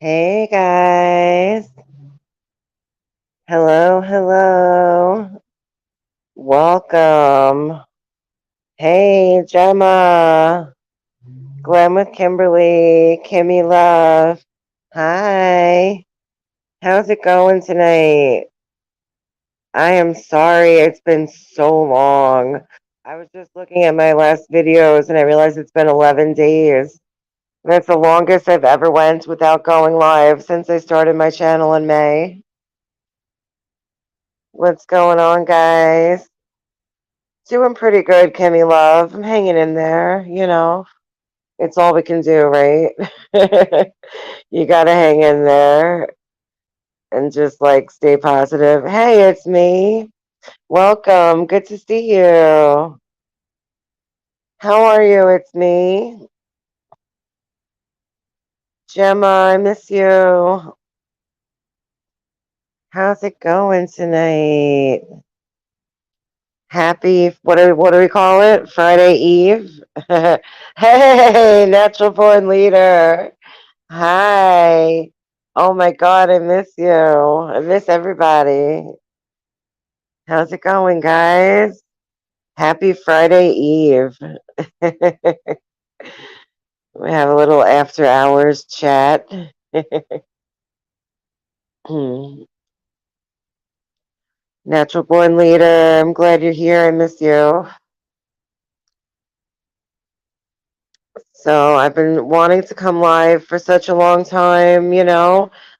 Hey guys. Hello, hello. Welcome. Hey Gemma. Glenn with Kimberly. Kimmy Love. Hi. How's it going tonight? I am sorry it's been so long. I was just looking at my last videos and I realized it's been 11 days. That's the longest I've ever went without going live since I started my channel in May. What's going on, guys? Doing pretty good, Kimmy Love. I'm hanging in there. It's all we can do, right? You gotta hang in there and just like stay positive. Hey, it's me. Welcome. Good to see you. How are you? It's me. Gemma, I miss you. How's it going tonight? Happy, what do we call it? Friday Eve? Hey, natural born leader. Hi. Oh my God, I miss you. I miss everybody. How's it going, guys? Happy Friday Eve. We have a little after hours chat. Natural born leader, I'm glad you're here. I miss you. So I've been wanting to come live for such a long time.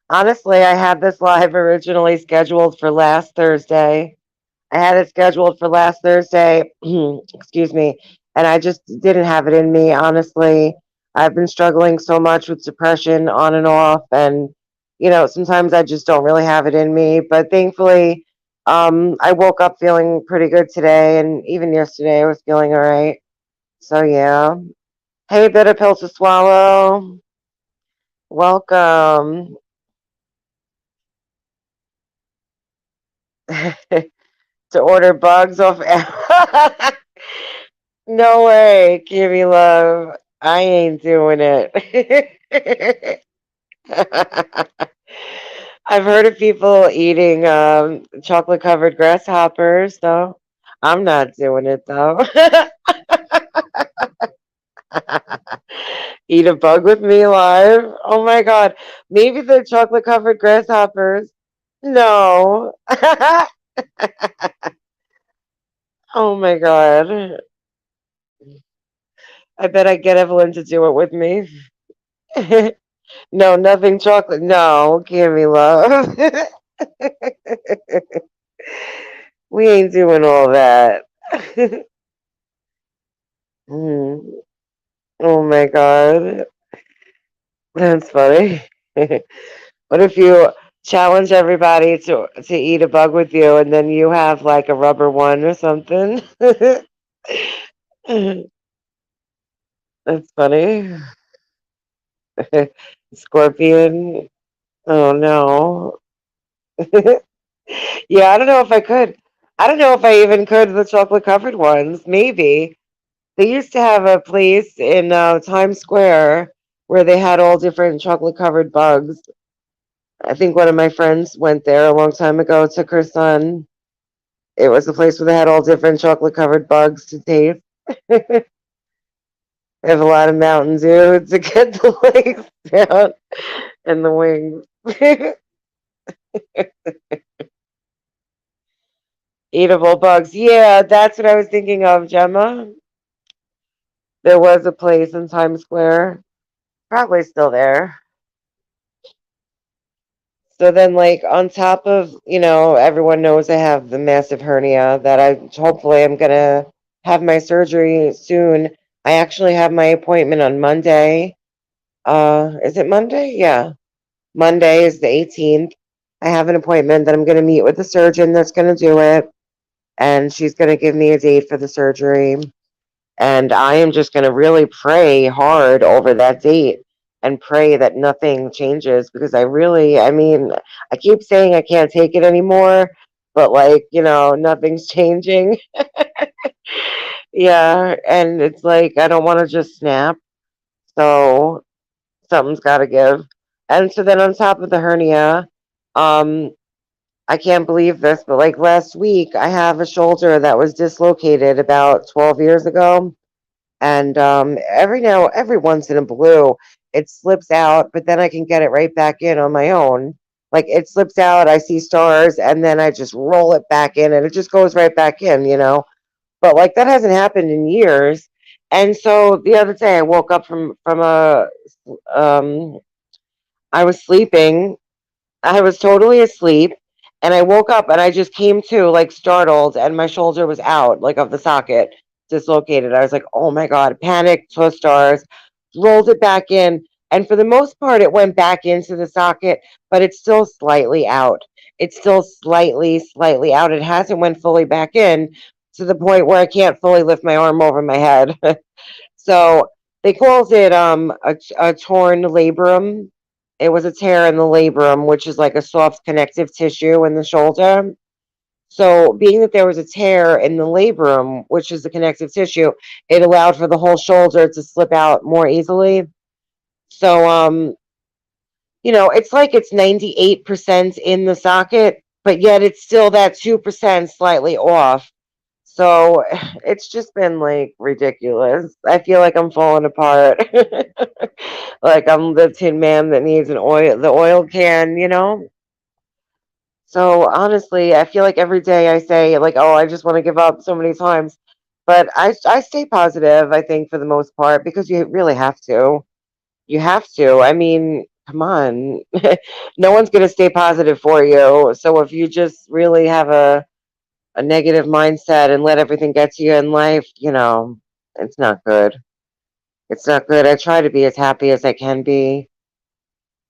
Honestly, I had this live originally scheduled for last Thursday. I had it scheduled for last Thursday, excuse me, and I just didn't have it in me, honestly. I've been struggling so much with depression on and off, and sometimes I just don't really have it in me. But thankfully, I woke up feeling pretty good today, and even yesterday I was feeling all right. So, yeah. Hey, bitter pill to swallow. Welcome. To order bugs off. No way, Kimmy Love. I ain't doing it. I've heard of people eating chocolate covered grasshoppers, though. I'm not doing it, though. Eat a bug with me live. Oh my God. Maybe the chocolate covered grasshoppers. No. Oh my God. I bet I get Evelyn to do it with me. No, nothing chocolate. No, give me love. We ain't doing all that. Mm. Oh my God. That's funny. What if you challenge everybody to eat a bug with you and then you have like a rubber one or something? That's funny. Scorpion. Oh no. Yeah, I don't know if I could. I don't know if I even could the chocolate covered ones. Maybe. They used to have a place in Times Square where they had all different chocolate covered bugs. I think one of my friends went there a long time ago, took her son. It was a place where they had all different chocolate covered bugs to taste. They have a lot of Mountain Dew to get the legs down and the wings. Eatable bugs. Yeah, that's what I was thinking of, Gemma. There was a place in Times Square, probably still there. So then, like, on top of, everyone knows I have the massive hernia that I hopefully I'm gonna have my surgery soon. I actually have my appointment on Monday. Is it Monday? Yeah. Monday is the 18th. I have an appointment that I'm gonna meet with the surgeon that's gonna do it, and she's gonna give me a date for the surgery. And I am just going to really pray hard over that date and pray that nothing changes because I mean, I keep saying I can't take it anymore, but like, nothing's changing. Yeah. And it's like, I don't want to just snap. So something's got to give. And so then on top of the hernia, um, I can't believe this, but like last week, I have a shoulder that was dislocated about 12 years ago. And every once in a blue, it slips out, but then I can get it right back in on my own. Like it slips out, I see stars, and then I just roll it back in, and it just goes right back in. But like that hasn't happened in years. And so the other day, I woke up from a um, I was sleeping, I was totally asleep, and I woke up and I just came to like startled, and my shoulder was out like of the socket, dislocated. I was like, "Oh my god!" Panicked, saw stars, rolled it back in, and for the most part, it went back into the socket, but it's still slightly out. It's still slightly out. It hasn't went fully back in to the point where I can't fully lift my arm over my head. So they called it a torn labrum. It was a tear in the labrum, which is like a soft connective tissue in the shoulder. So being that there was a tear in the labrum, which is the connective tissue, it allowed for the whole shoulder to slip out more easily. So it's like it's 98% in the socket, but yet it's still that 2% slightly off. So it's just been like ridiculous. I feel like I'm falling apart. Like I'm the tin man that needs the oil can. So honestly, I feel like every day I say like, oh, I just want to give up so many times. But I stay positive, I think, for the most part, because you really have to. You have to. I mean, come on. No one's going to stay positive for you. So if you just really have a negative mindset and let everything get to you in life, it's not good. It's not good. I try to be as happy as I can be.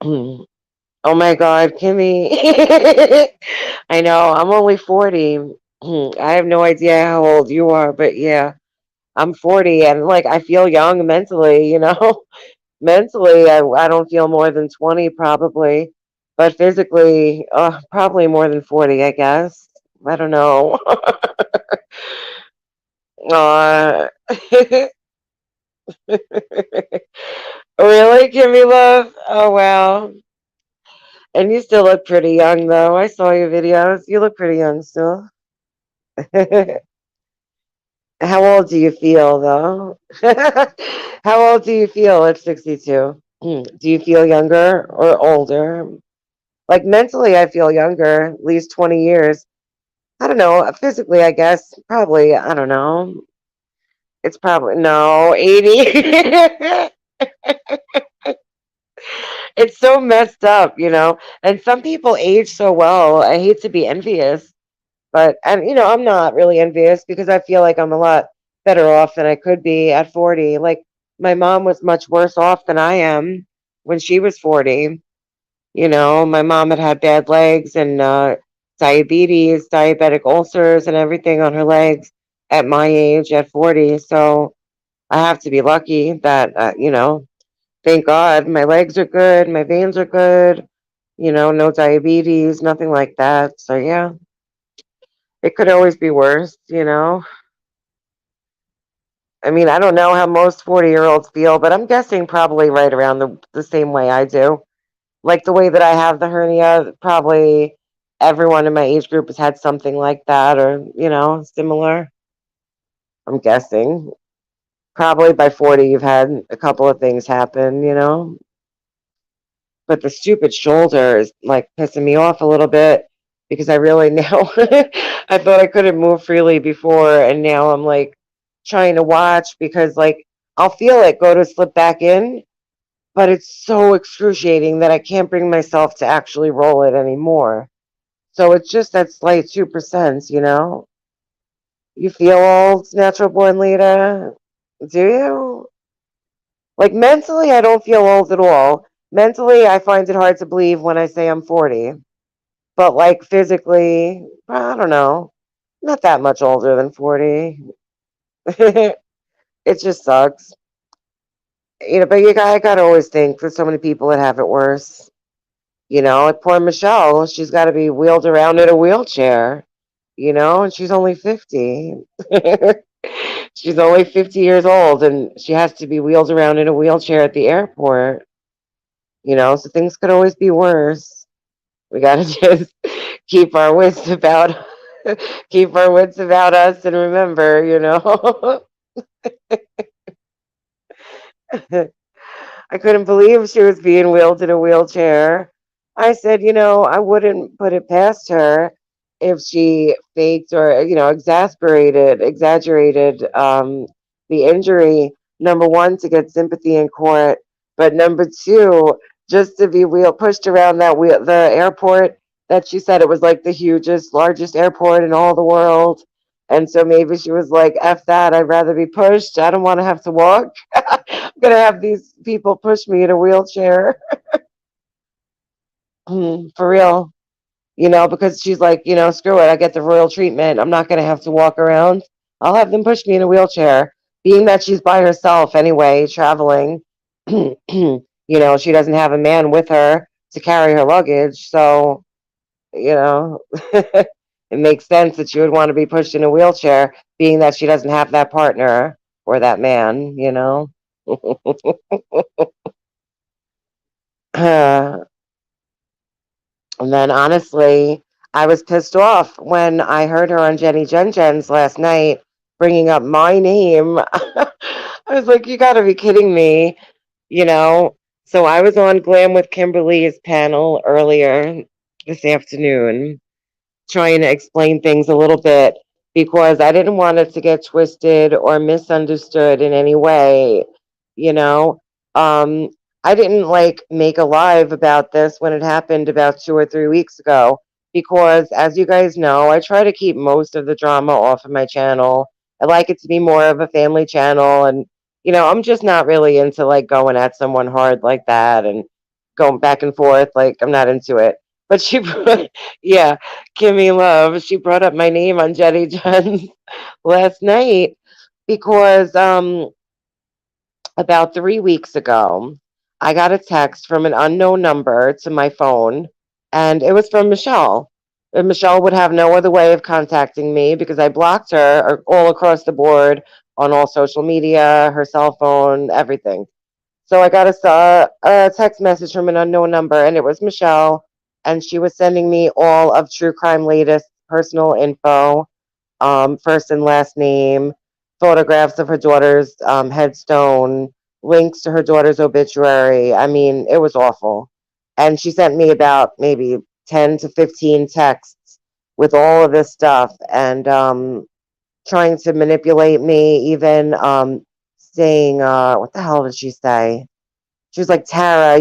Oh my God, Kimmy. I know, I'm only 40. I have no idea how old you are, but yeah, I'm 40 and like I feel young mentally. Mentally, I don't feel more than 20 probably, but physically, probably more than 40, I guess. I don't know. Uh, really, Kimmy Love? Oh wow. And you still look pretty young though. I saw your videos. You look pretty young still. How old do you feel though? How old do you feel at 62? Do you feel younger or older? Like mentally, I feel younger, at least 20 years. I don't know. Physically, I guess, probably, I don't know. It's probably, no, 80. It's so messed up. And some people age so well. I hate to be envious, but and I'm not really envious because I feel like I'm a lot better off than I could be at 40. Like my mom was much worse off than I am when she was 40. My mom had bad legs and diabetes, diabetic ulcers, and everything on her legs at my age at 40. So I have to be lucky that thank God my legs are good, my veins are good, no diabetes, nothing like that. So yeah, it could always be worse. I mean, I don't know how most 40-year-olds feel, but I'm guessing probably right around the same way I do. Like the way that I have the hernia, probably everyone in my age group has had something like that or similar. I'm guessing. Probably by 40, you've had a couple of things happen. But the stupid shoulder is like pissing me off a little bit because I really now I thought I couldn't move freely before, and now I'm like trying to watch because like I'll feel it go to slip back in, but it's so excruciating that I can't bring myself to actually roll it anymore. So it's just that slight 2%. You feel old, natural born Lita? Do you? Like mentally, I don't feel old at all. Mentally, I find it hard to believe when I say I'm 40. But like physically, I don't know. Not that much older than 40. It just sucks. But I gotta always think there's so many people that have it worse. Like poor Michelle, she's got to be wheeled around in a wheelchair, and she's only 50. She's only 50 years old and she has to be wheeled around in a wheelchair at the airport. So things could always be worse. We gotta just keep our wits about keep our wits about us and remember, I couldn't believe she was being wheeled in a wheelchair. I said, I wouldn't put it past her if she faked or, exaggerated the injury. Number one, to get sympathy in court, but number two, just to be pushed around the airport that she said it was like the hugest, largest airport in all the world. And so maybe she was like, F that, I'd rather be pushed. I don't want to have to walk. I'm gonna have these people push me in a wheelchair. For real. Because she's like, screw it, I get the royal treatment. I'm not gonna have to walk around. I'll have them push me in a wheelchair. Being that she's by herself anyway, traveling, she doesn't have a man with her to carry her luggage. So, it makes sense that she would want to be pushed in a wheelchair, being that she doesn't have that partner or that man. And then honestly, I was pissed off when I heard her on Jenny Jen Jen's last night bringing up my name. I was like, you got to be kidding me, you know? So I was on Glam with Kimberly's panel earlier this afternoon trying to explain things a little bit because I didn't want it to get twisted or misunderstood in any way. You know, um, I didn't like make a live about this when it happened about 2 or 3 weeks ago because, as you guys know, I try to keep most of the drama off of my channel. I like it to be more of a family channel, and I'm just not really into like going at someone hard like that and going back and forth. Like, I'm not into it. But yeah, Kimmy Love. She brought up my name on Jenny John last night because about 3 weeks ago, I got a text from an unknown number to my phone, and it was from Michelle. And Michelle would have no other way of contacting me because I blocked her all across the board on all social media, her cell phone, everything. So I got a text message from an unknown number, and it was Michelle, and she was sending me all of True Crime latest personal info, first and last name, photographs of her daughter's headstone, links to her daughter's obituary. I mean, it was awful. And she sent me about maybe 10 to 15 texts with all of this stuff and trying to manipulate me, even saying, what the hell did she say? She was like, Tara,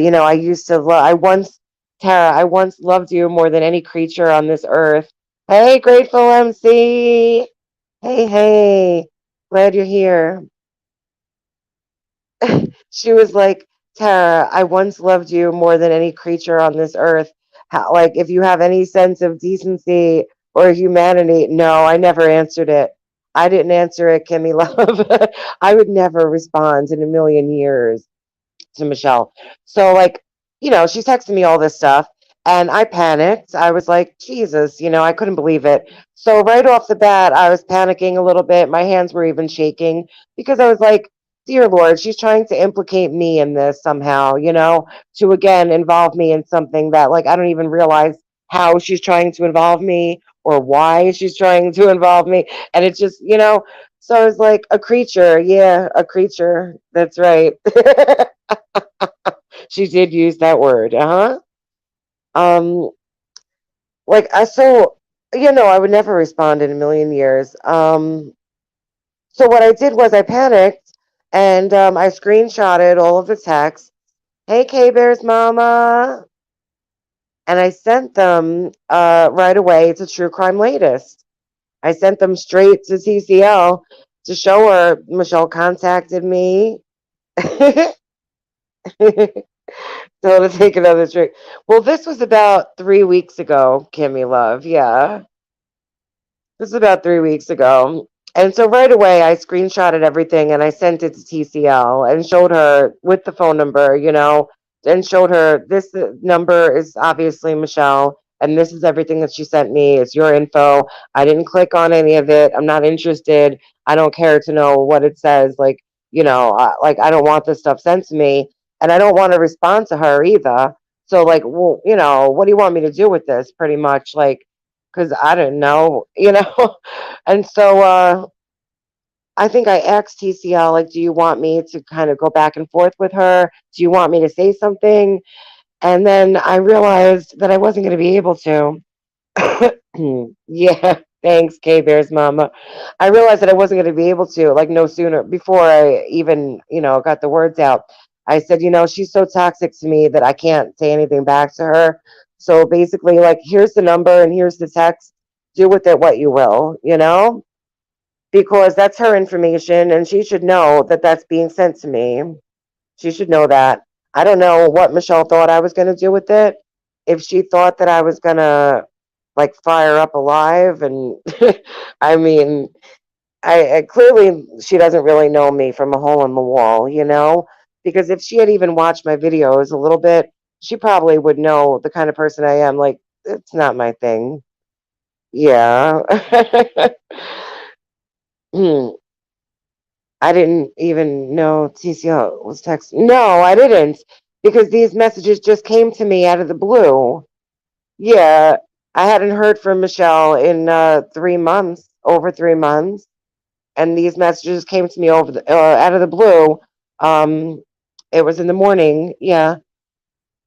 Tara, I once loved you more than any creature on this earth. Hey, Grateful MC. Hey, hey. Glad you're here. She was like, Tara, I once loved you more than any creature on this earth. Like, if you have any sense of decency or humanity, no, I never answered it. I didn't answer it, Kimmy Love. I would never respond in a million years to Michelle. So like, she's texting me all this stuff and I panicked. I was like, Jesus, I couldn't believe it. So right off the bat, I was panicking a little bit. My hands were even shaking because I was like, dear Lord, she's trying to implicate me in this somehow, to again involve me in something that like I don't even realize how she's trying to involve me or why she's trying to involve me. And it's just, so I was like, a creature, yeah, a creature. That's right. She did use that word. Uh-huh. Um, like I so I would never respond in a million years. So what I did was I panicked and I screenshotted all of the texts. Hey K Bear's mama. And I sent them right away to True Crime Latest. I sent them straight to TCL to show her Michelle contacted me. So to take another drink. Well, this was about 3 weeks ago, Kimmy Love. Yeah, this is about 3 weeks ago. And so right away, I screenshotted everything and I sent it to TCL and showed her with the phone number, and showed her this number is obviously Michelle, and this is everything that she sent me. It's your info. I didn't click on any of it. I'm not interested. I don't care to know what it says. Like, like I don't want this stuff sent to me. and I don't want to respond to her either. So like, well, what do you want me to do with this? Pretty much like, because I don't know. And so I think I asked TCL like, do you want me to kind of go back and forth with her? Do you want me to say something? And then I realized that I wasn't going to be able to. Yeah, thanks, K Bear's mama. I realized that I wasn't going to be able to, like, no sooner before I even, got the words out. I said, she's so toxic to me that I can't say anything back to her. So basically, like, here's the number and here's the text. Do with it what you will, because that's her information and she should know that that's being sent to me. She should know that. I don't know what Michelle thought I was going to do with it. If she thought that I was going to like fire up alive and I mean, I clearly she doesn't really know me from a hole in the wall, because if she had even watched my videos a little bit, she probably would know the kind of person I am. Like, it's not my thing. Yeah. Hmm. I didn't even know TCO was texting. No, I didn't, because these messages just came to me out of the blue. Yeah, I hadn't heard from Michelle in 3 months, over 3 months, and these messages came to me out of the blue. Um, it was in the morning, yeah,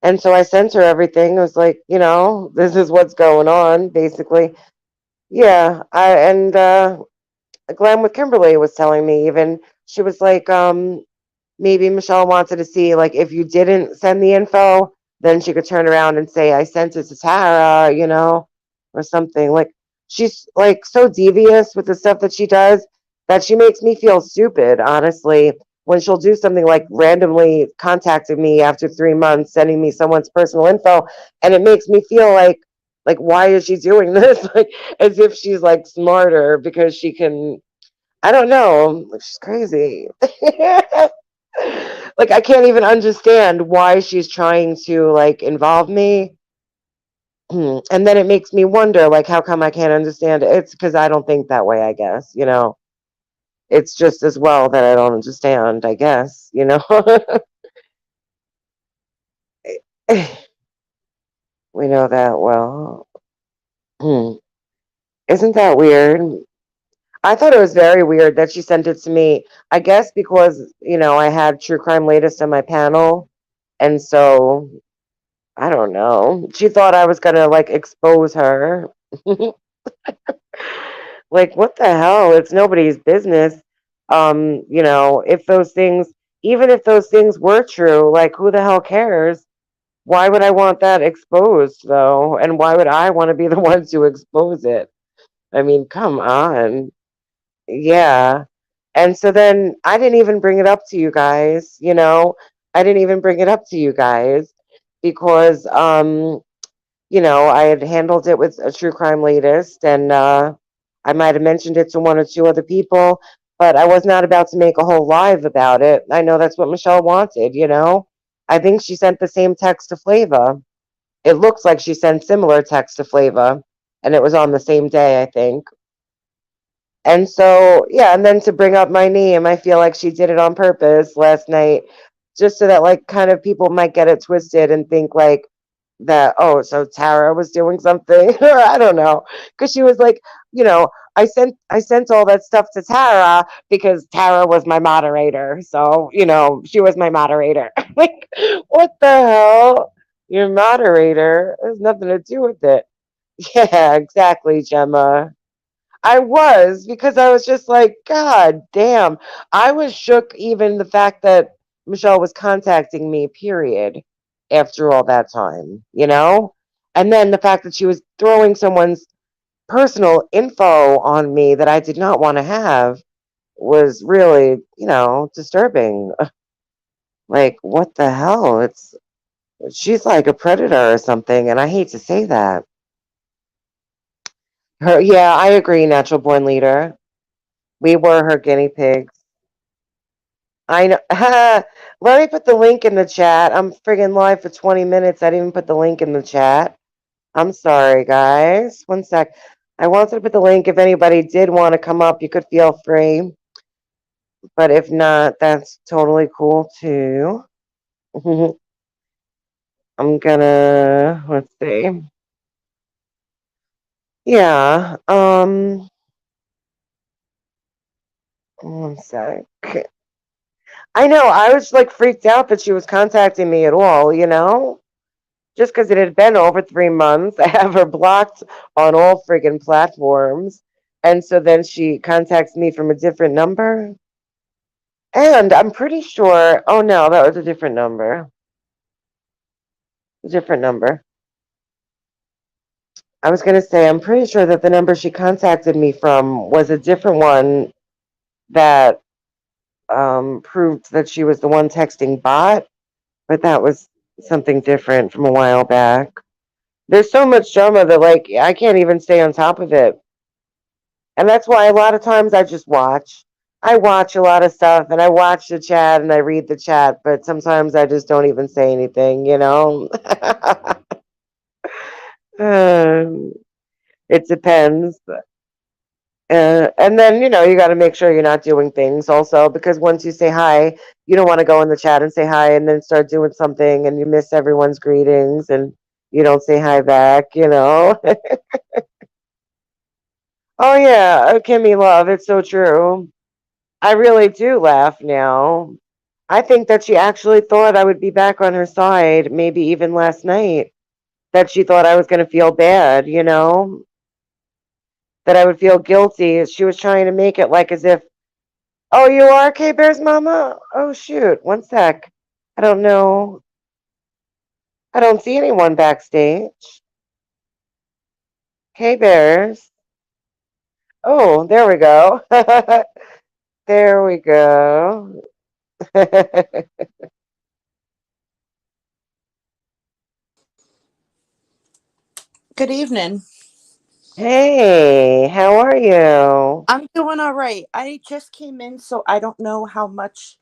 and so I sent her everything. I was like, this is what's going on, basically. Yeah, Glenn with Kimberly was telling me even she was like, maybe Michelle wanted to see like if you didn't send the info, then she could turn around and say I sent it to Tara, or something. Like she's like so devious with the stuff that she does that she makes me feel stupid, honestly, when she'll do something like randomly contacting me after 3 months, sending me someone's personal info, and it makes me feel like why is she doing this? Like as if she's like smarter because she can I don't know. Like, she's crazy. Like I can't even understand why she's trying to like involve me. And then it makes me wonder like how come I can't understand it? It's because I don't think that way, I guess. It's just as well that I don't understand, I guess. We know that well. Isn't that weird? I thought it was very weird that she sent it to me. I guess because, I had True Crime Latest on my panel. And so, I don't know. She thought I was gonna like expose her. Like, what the hell? It's nobody's business. If those things, even if those things were true, like, who the hell cares? Why would I want that exposed, though? And why would I want to be the one to expose it? I mean, come on. Yeah. And so then I didn't even bring it up to you guys. I didn't even bring it up to you guys because I had handled it with a true crime latest and I might have mentioned it to one or two other people, but I was not about to make a whole live about it. I know that's what Michelle wanted. I think she sent the same text to Flava. It looks like she sent similar text to Flava, and it was on the same day, I think. And so, yeah, and then to bring up my name, I feel like she did it on purpose last night, just so that like kind of people might get it twisted and think like that, oh, so Tara was doing something, or I don't know, because she was like, you know, I sent all that stuff to Tara because Tara was my moderator, so she was my moderator. Like, what the hell? Your moderator has nothing to do with it. Yeah, exactly, Gemma. I was because I was just like, God damn. I was shook even the fact that Michelle was contacting me, period, after all that time? And then the fact that she was throwing someone's personal info on me that I did not want to have was really, disturbing. Like, what the hell? She's like a predator or something, and I hate to say that. Yeah, I agree, natural born leader. We were her guinea pigs. I know. Let me put the link in the chat. I'm friggin' live for 20 minutes. I didn't even put the link in the chat. I'm sorry, guys. One sec. I wanted to put the link. If anybody did want to come up, you could feel free. But if not, that's totally cool too. I'm gonna, let's see. Yeah, 1 sec. I know, I was like freaked out that she was contacting me at all. Just because it had been over 3 months. I have her blocked on all friggin' platforms. And so then she contacts me from a different number. And I'm pretty sure, oh no, that was a different number. Different number. I was going to say, I'm pretty sure that the number she contacted me from was a different one that proved that she was the one texting bot, but that was something different from a while back. There's so much drama that, like, I can't even stay on top of it. And that's why a lot of times I just watch. I watch a lot of stuff and I watch the chat and I read the chat, but sometimes I just don't even say anything. Um, it depends. And then, you got to make sure you're not doing things also because once you say hi, you don't want to go in the chat and say hi and then start doing something and you miss everyone's greetings and you don't say hi back. Oh, yeah. Kimmy Love, it's so true. I really do laugh now. I think that she actually thought I would be back on her side, maybe even last night, that she thought I was going to feel bad, that I would feel guilty. She was trying to make it like as if, oh, you are K Bear's mama? Oh, shoot. 1 sec. I don't know. I don't see anyone backstage. K Bears. Oh, there we go. There we go. Good evening. Hey, how are you? I'm doing all right. I just came in, so I don't know how much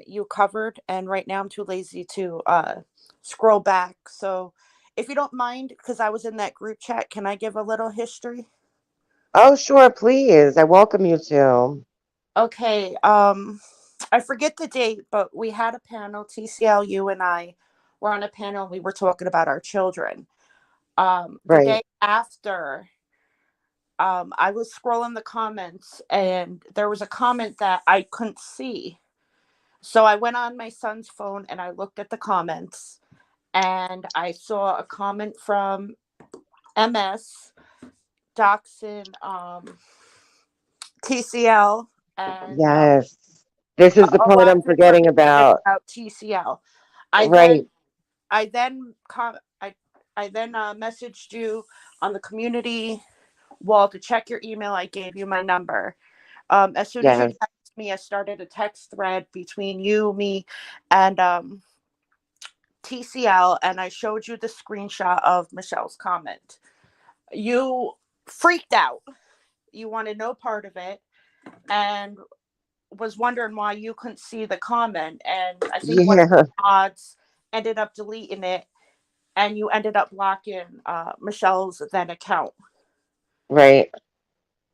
you covered, and right now I'm too lazy to scroll back. So, if you don't mind, because I was in that group chat, can I give a little history? Oh, sure, please. I welcome you to. Okay. I forget the date, but we had a panel. TCL, you and I were on a panel. We were talking about our children. The Right. day after, I was scrolling the comments and there was a comment that I couldn't see. So I went on my son's phone and I looked at the comments and I saw a comment from MS, Dachshund, TCL, and Yes. This is the a part lot I'm of forgetting information about. about TCL. I then Right. I then messaged you on the community wall to check your email. I gave you my number. As soon as you Yes. texted me, I started a text thread between you, me, and TCL, and I showed you the screenshot of Michelle's comment. You freaked out. You wanted no part of it, and was wondering why you couldn't see the comment. And I think one of Yeah. the mods ended up deleting it, and you ended up blocking Michelle's then account. Right.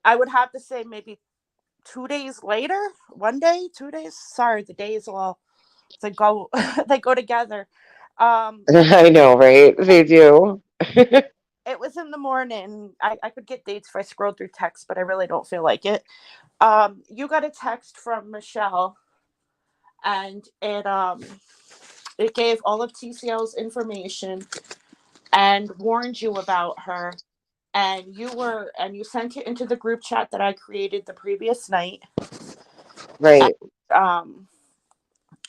I would have to say maybe 2 days later, 1 day, 2 days. Sorry, the days all they go they go together. Um, I know, right? They do. it was in the morning. I could get dates if I scrolled through text, but I really don't feel like it. You got a text from Michelle, and it gave all of TCL's information and warned you about her. And you sent it into the group chat that I created the previous night. And, Right. um,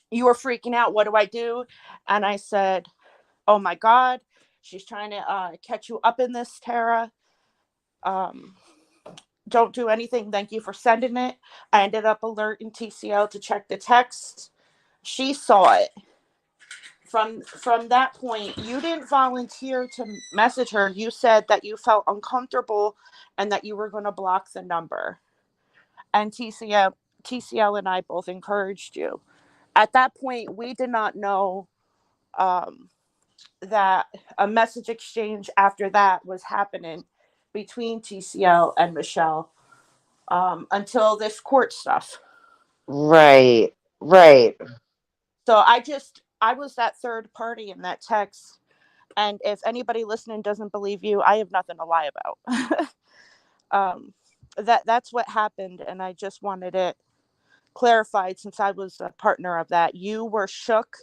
you were freaking out. What do I do? And I said, oh my God, she's trying to catch you up in this, Tara. Um, don't do anything. Thank you for sending it. I ended up alerting TCL to check the text. She saw it. From that point, you didn't volunteer to message her. You said that you felt uncomfortable and that you were going to block the number. And TCL and I both encouraged you. At that point, we did not know um, that a message exchange after that was happening between TCL and Michelle until this court stuff. Right. Right. So I was that third party in that text. And if anybody listening doesn't believe you, I have nothing to lie about. um, that's what happened, and I just wanted it clarified since I was a partner of that. You were shook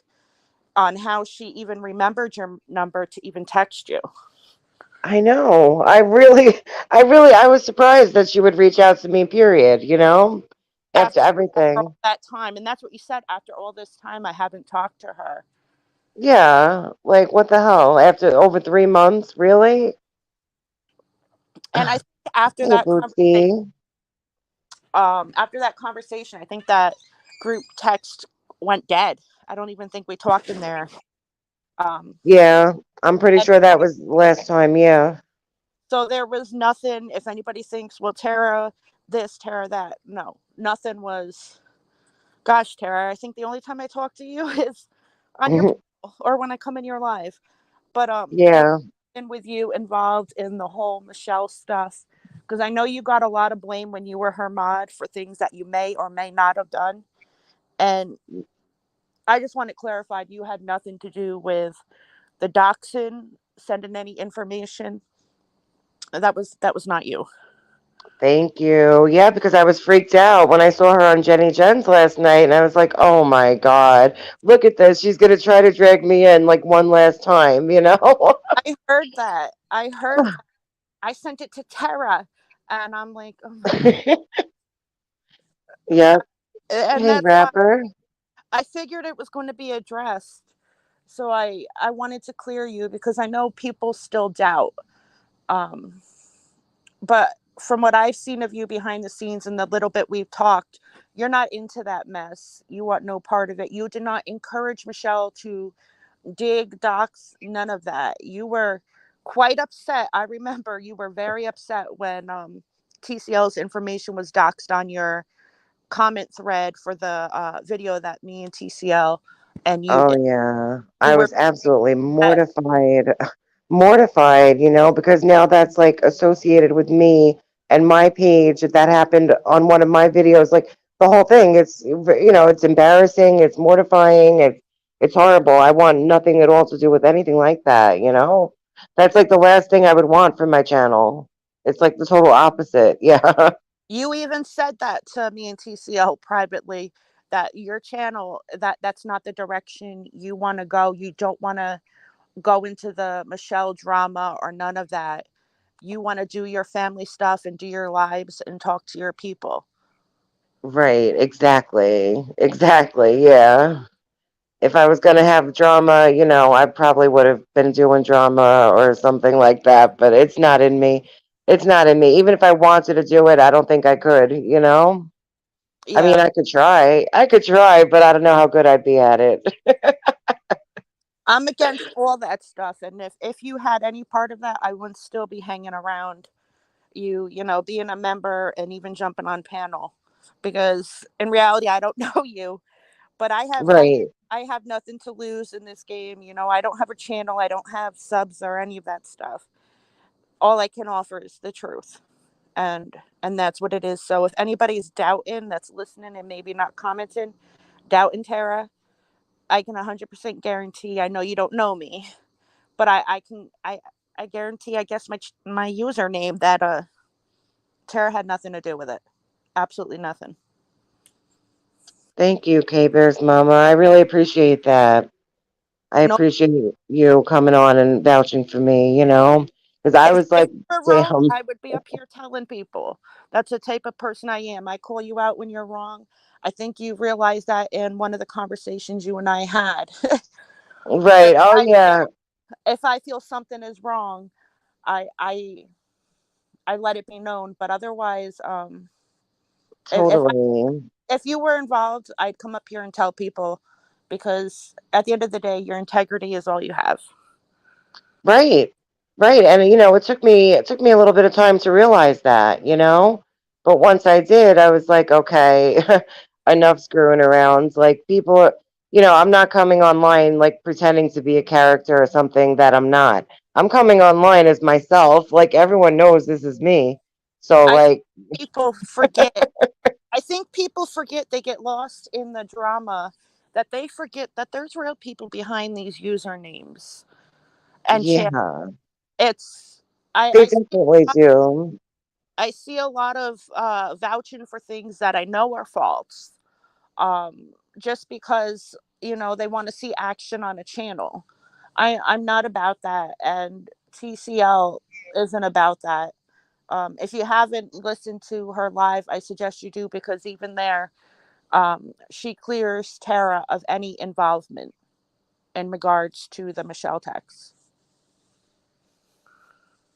on how she even remembered your number to even text you. I know. I was surprised that she would reach out to me, period, after After all everything. that time, and that's what you said. After all this time, I haven't talked to her, Yeah, like what the hell? After over 3 months, really? and I think after Hey, that conversation, Bootsy. I think that group text went dead. I don't even think we talked in there. Um, Yeah, I'm pretty and sure that was last time. Yeah. so there was nothing. If anybody thinks, well, Tara this, Tara that, no, nothing was. Gosh, Tara, I think the only time I talk to you is on your or when I come in your live. But there Yeah. been with you involved in the whole Michelle stuff because I know you got a lot of blame when you were her mod for things that you may or may not have done, and I just want it clarified you had nothing to do with the dachshund sending any information. That was not you. Thank you. Yeah, because I was freaked out when I saw her on Jenny Jen's last night, and I was like, "Oh my God, look at this! She's gonna try to drag me in like one last time." I heard that. I heard that. I sent it to Tara, and I'm like, oh my god. Yeah. And Hey, that's why rapper. I figured it was going to be addressed. So I wanted to clear you because I know people still doubt. Um, but from what I've seen of you behind the scenes and the little bit we've talked, you're not into that mess. You want no part of it. You did not encourage Michelle to dig docs, none of that. You were quite upset. I remember you were very upset when TCL's information was doxed on your comment thread for the video that me and TCL and you Oh did. yeah, You I were was absolutely upset. mortified, because now that's like associated with me and my page. That happened on one of my videos. Like the whole thing, it's embarrassing, it's mortifying, it's horrible. I want nothing at all to do with anything like that. That's like the last thing I would want from my channel. It's like the total opposite. Yeah. You even said that to me and TCL privately that your channel that's not the direction you want to go. You don't want to go into the Michelle drama or none of that. You want to do your family stuff and do your lives and talk to your people. Right, exactly. Exactly. Yeah. If I was going to have drama, I probably would have been doing drama or something like that, but it's not in me. It's not in me. Even if I wanted to do it, I don't think I could. I Yeah, mean, I could try. I could try, but I don't know how good I'd be at it. I'm against all that stuff. And if you had any part of that, I wouldn't still be hanging around you, being a member and even jumping on panel. Because in reality, I don't know you, but Right. I have nothing to lose in this game. I don't have a channel, I don't have subs or any of that stuff. All I can offer is the truth. And that's what it is. So if anybody's doubting that's listening and maybe not commenting, doubting Tara, I can 100% guarantee. I know you don't know me, but I guarantee. I guess my username that Tara had nothing to do with it. Absolutely nothing. Thank you, K Bear's mama. I really appreciate that. I No, appreciate you coming on and vouching for me, because I if was like, you're wrong, damn. I would be up here telling people. That's the type of person I am. I call you out when you're wrong. I think you realized that in one of the conversations you and I had. Right. Oh, yeah, If I feel something is wrong, I I I let it be known. But otherwise, if totally. if you were involved, I'd come up here and tell people because at the end of the day, your integrity is all you have. Right. Right. And it took me a little bit of time to realize that. But once I did, I was like, okay, enough screwing around. Like I'm not coming online like pretending to be a character or something that I'm not. I'm coming online as myself. Like everyone knows this is me. So I like, people forget. I think people forget they get lost in the drama that they forget that there's real people behind these usernames and chat. Yeah, It's I they I definitely do. I see a lot of vouching for things that I know are false, just because they want to see action on a channel. I'm not about that, and TCL isn't about that. If you haven't listened to her live, I suggest you do, because even there, she clears Tara of any involvement in regards to the Michelle text.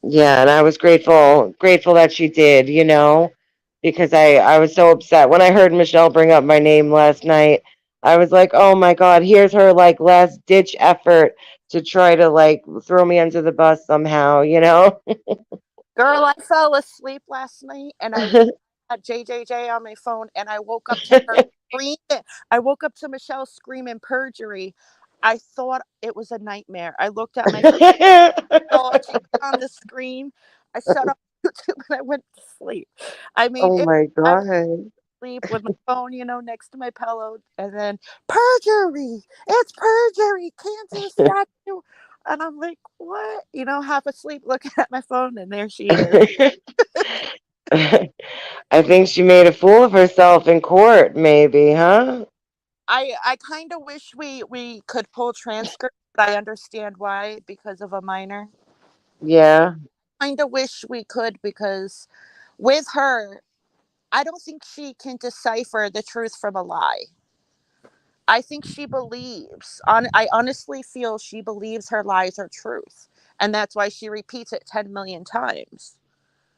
Yeah, and I was grateful that she did, because I was so upset when I heard Michelle bring up my name last night. I was like, "Oh my God, here's her like last ditch effort to try to like throw me under the bus somehow." Girl, I fell asleep last night, and I had JJJ on my phone, and I woke up to her screaming. I woke up to Michelle screaming perjury. I thought it was a nightmare. I looked at my phone, saw she on the screen. I shut off YouTube and I went to sleep. I mean, Oh my I was God. asleep with my phone, next to my pillow, and then perjury. It's perjury. Kansas statue. And I'm like, what? Half asleep looking at my phone, and there she is. I think she made a fool of herself in court, maybe, huh? I kind of wish we could pull transcript, but I understand why, because of a minor. Yeah. Kind of wish we could, because with her, I don't think she can decipher the truth from a lie. I think she believes on I honestly feel she believes her lies are truth, and that's why she repeats it 10 million times.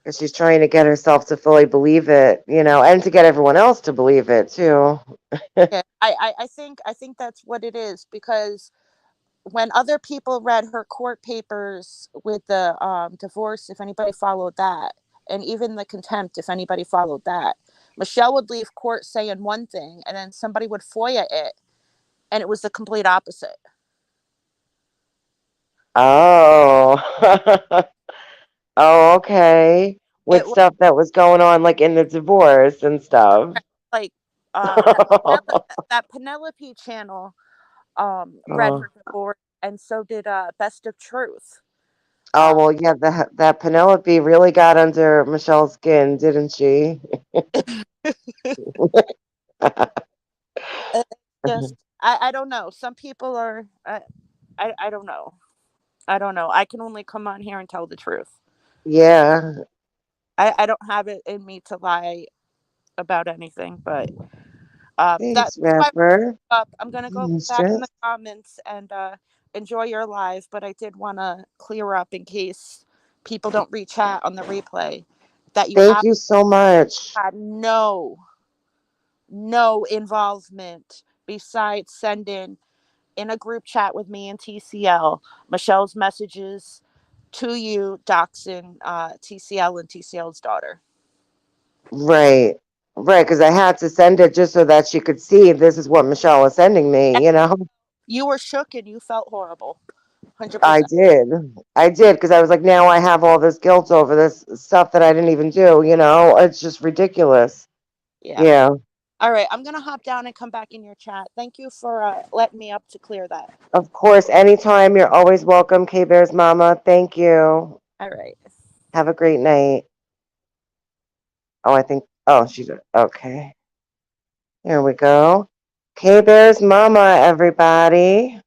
Because she's trying to get herself to fully believe it, and to get everyone else to believe it too. Yeah, I think that's what it is, because when other people read her court papers with the divorce, if anybody followed that, and even the contempt, if anybody followed that, Michelle would leave court saying one thing, and then somebody would FOIA it, and it was the complete opposite. Oh. Oh, okay. With It was stuff that was going on like in the divorce and stuff. like that Penelope channel read Oh. her divorce, and so did Best of Truth. Oh, Um, well, yeah, that Penelope really got under Michelle's skin, didn't she? it's just I don't know. Some people are I don't know. I don't know. I can only come on here and tell the truth. Yeah. I don't have it in me to lie about anything, but that's Thanks, why rapper. I'm gonna go back in the Mistress. comments and enjoy your live. But I did want to clear up, in case people don't reach out on the replay, that you Thank you so much. had no involvement besides sending in a group chat with me and TCL Michelle's messages to you, doxing TCL and TCL's daughter. Right. Right, because I had to send it just so that she could see this is what Michelle was sending me. You were shook and you felt horrible. I 100%. did. I did because I was like, now I have all this guilt over this stuff that I didn't even do. It's just ridiculous. Yeah. Yeah, All right. I'm going to hop down and come back in your chat. Thank you for letting me up to clear that. of course. Anytime, you're always welcome, K Bear's mama. Thank you. All right. Have a great night. Oh, she's okay. Here we go. K Bear's mama, everybody.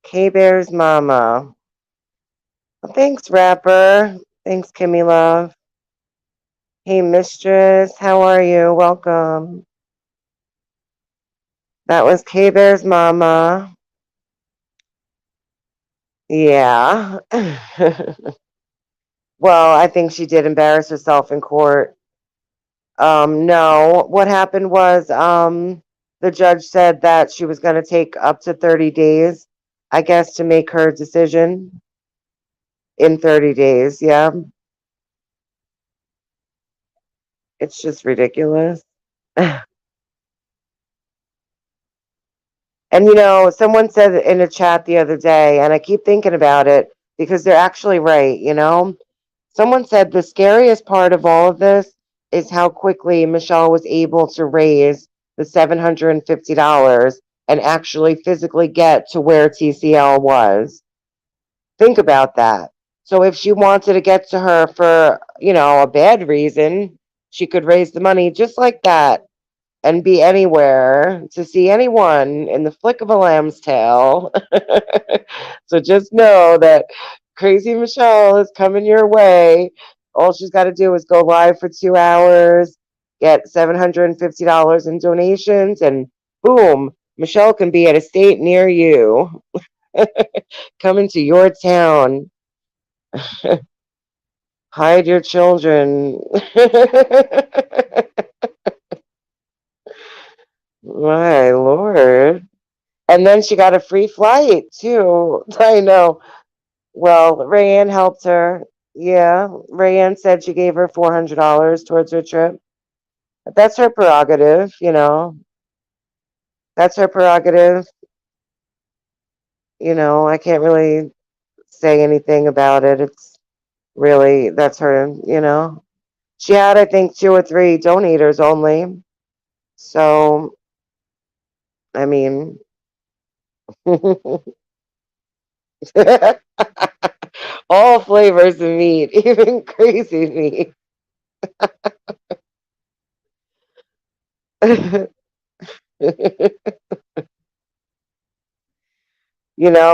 K Bear's mama. Well, thanks, rapper. Thanks, Kimmy Love. Hey, mistress. How are you? Welcome. That was K Bear's mama. Yeah. Well, I think she did embarrass herself in court. No, what happened was the judge said that she was going to take up to 30 days, I guess, to make her decision in 30 days. Yeah. It's just ridiculous. And someone said in a chat the other day, and I keep thinking about it because they're actually right. Someone said the scariest part of all of this is how quickly Michelle was able to raise the $750 and actually physically get to where TCL was. Think about that. So if she wanted to get to her for, a bad reason, she could raise the money just like that and be anywhere to see anyone in the flick of a lamb's tail. So just know that Crazy Michelle is coming your way. All she's got to do is go live for 2 hours, get $750 in donations, and boom, Michelle can be at a state near you, coming to your town. Hide your children. My Lord. And then she got a free flight too. I know. Well, Rayanne helped her. Yeah, Rayanne said she gave her $400 towards her trip. That's her prerogative. That's her prerogative. I can't really say anything about it. It's really, that's her. She had, I think, 2 or 3 donators only. So, I mean, all flavors of meat, even crazy meat.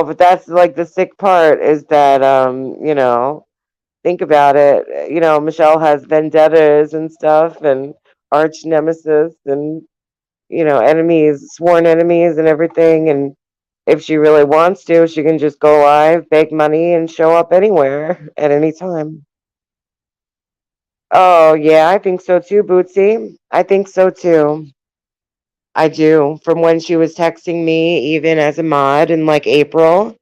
But that's like the sick part is that, think about it. Michelle has vendettas and stuff and arch nemesis and, enemies, sworn enemies and everything. And if she really wants to, she can just go live, beg money, and show up anywhere at any time. Oh, yeah, I think so too, Bootsy. I think so too. I do. From when she was texting me, even as a mod in like April,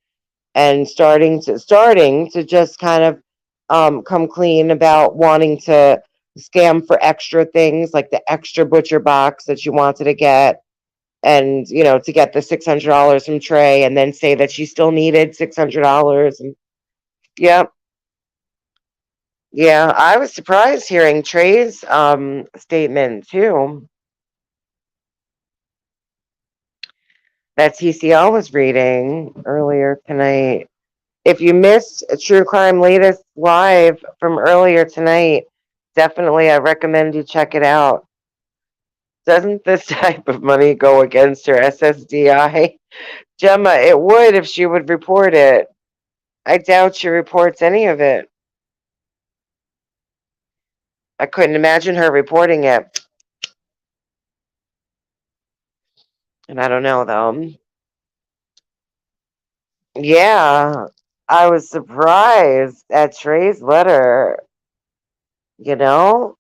and starting to just kind of come clean about wanting to scam for extra things like the extra butcher box that she wanted to get, and to get the $600 from Trey and then say that she still needed $600. And yep. Yeah, I was surprised hearing Trey's statement too that TCL was reading earlier tonight. If you missed a True Crime Latest live from earlier tonight, definitely I recommend you check it out. Doesn't this type of money go against her SSDI? Gemma, it would if she would report it. I doubt she reports any of it. I couldn't imagine her reporting it. And I don't know though. Yeah, I was surprised at Trey's letter. You know,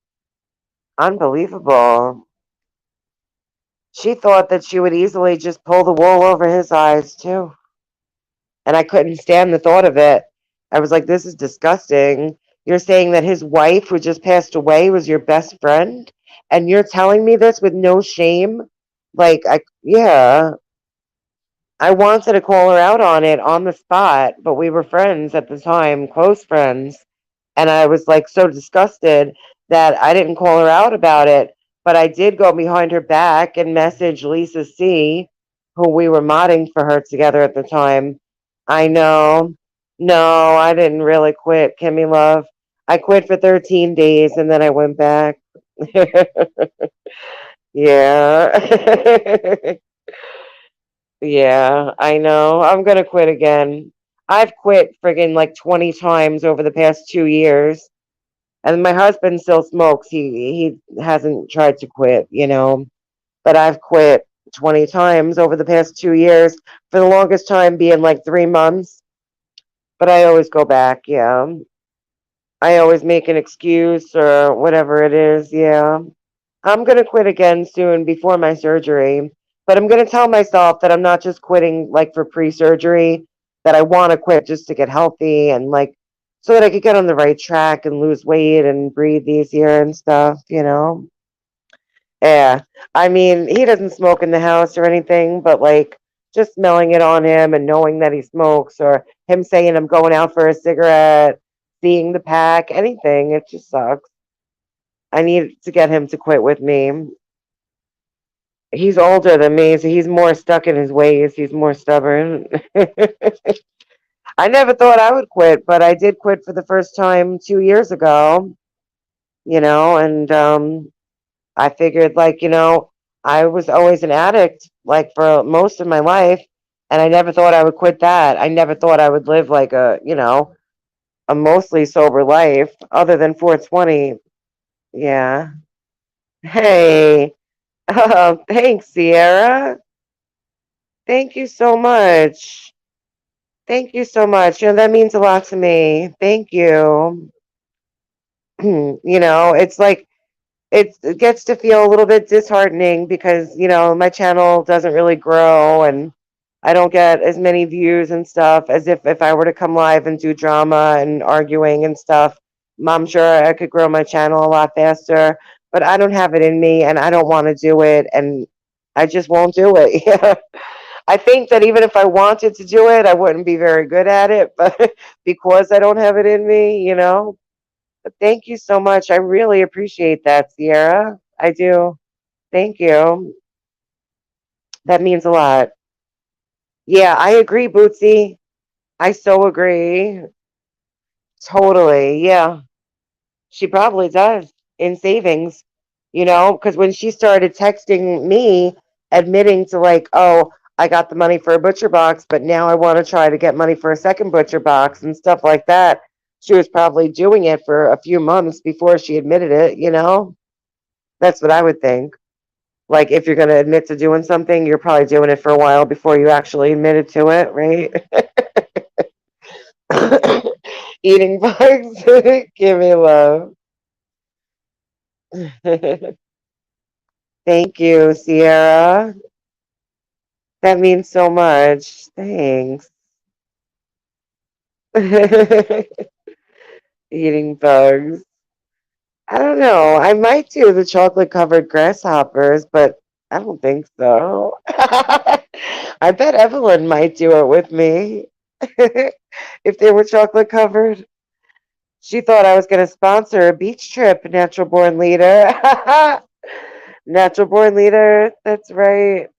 unbelievable. She thought that she would easily just pull the wool over his eyes too. And I couldn't stand the thought of it. I was like, this is disgusting. You're saying that his wife, who just passed away, was your best friend? And you're telling me this with no shame? Like, yeah, I wanted to call her out on it on the spot, but we were friends at the time, close friends. And I was like so disgusted that I didn't call her out about it. But I did go behind her back and message Lisa C, who we were modding for her together at the time. I know. No, I didn't really quit, Kimmy Love. I quit for 13 days and then I went back. Yeah. Yeah, I know. I'm gonna quit again. I've quit friggin' like 20 times over the past 2 years. And my husband still smokes. He hasn't tried to quit. But I've quit 20 times over the past 2 years, for the longest time being like 3 months. But I always go back, yeah. I always make an excuse or whatever it is, yeah. I'm gonna quit again soon before my surgery. But I'm gonna tell myself that I'm not just quitting like for pre-surgery, that I wanna quit just to get healthy and like so that I could get on the right track and lose weight and breathe easier and stuff. Yeah. I mean, he doesn't smoke in the house or anything, but like just smelling it on him and knowing that he smokes, or him saying I'm going out for a cigarette, seeing the pack, anything, it just sucks. I need to get him to quit with me. He's older than me, so he's more stuck in his ways. He's more stubborn. I never thought I would quit, but I did quit for the first time 2 years ago, and I figured, like, I was always an addict, like, for most of my life, and I never thought I would quit that. I never thought I would live like a mostly sober life, other than 420. Yeah. Hey, thanks, Sierra. Thank you so much. Thank you so much. That means a lot to me. Thank you. It's like it gets to feel a little bit disheartening because my channel doesn't really grow, and I don't get as many views and stuff as if I were to come live and do drama and arguing and stuff. I'm sure I could grow my channel a lot faster, but I don't have it in me, and I don't want to do it, and I just won't do it. I think that even if I wanted to do it, I wouldn't be very good at it, but because I don't have it in me. But thank you so much. I really appreciate that, Sierra. I do. Thank you. That means a lot. Yeah, I agree, Bootsy. I so agree. Totally. Yeah. She probably does in savings, because when she started texting me, admitting to, like, oh, I got the money for a butcher box, but now I want to try to get money for a second butcher box and stuff like that. She was probably doing it for a few months before she admitted it. That's what I would think. Like, if you're going to admit to doing something, you're probably doing it for a while before you actually admitted to it, right? Eating bugs. Give me love. Thank you, Sierra. That means so much. Thanks. Eating bugs. I don't know. I might do the chocolate covered grasshoppers, but I don't think so. I bet Evelyn might do it with me if they were chocolate covered. She thought I was going to sponsor a beach trip, Natural Born Leader. Natural Born Leader, that's right.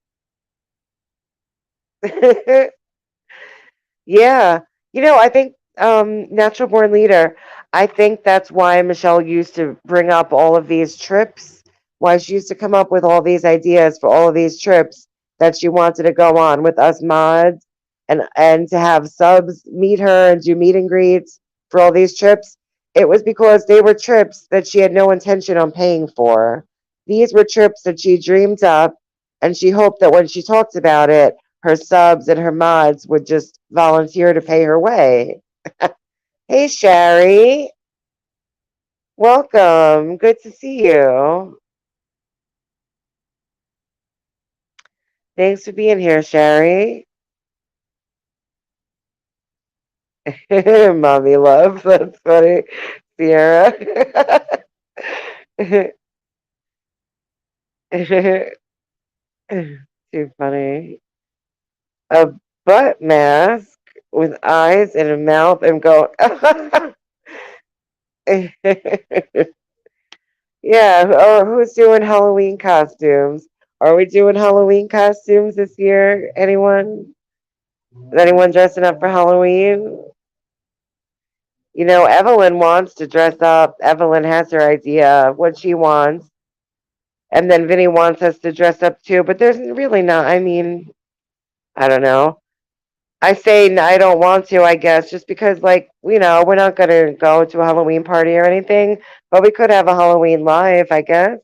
Yeah. I think Natural Born Leader, I think that's why Michelle used to bring up all of these trips, why she used to come up with all these ideas for all of these trips that she wanted to go on with us mods, and to have subs meet her and do meet and greets for all these trips. It was because they were trips that she had no intention on paying for. These were trips that she dreamed up, and she hoped that when she talked about it, her subs and her mods would just volunteer to pay her way. Hey, Sherry. Welcome. Good to see you. Thanks for being here, Sherry. Mommy love. That's funny. Sierra. Too funny. A butt mask with eyes and a mouth and go. Yeah, or who's doing Halloween costumes? Are we doing Halloween costumes this year? Anyone? Is anyone dressing up for Halloween? Evelyn wants to dress up. Evelyn has her idea of what she wants. And then Vinny wants us to dress up too. But there's really not, I mean, I don't know. I say I don't want to, I guess, just because, like, we're not going to go to a Halloween party or anything. But we could have a Halloween live, I guess.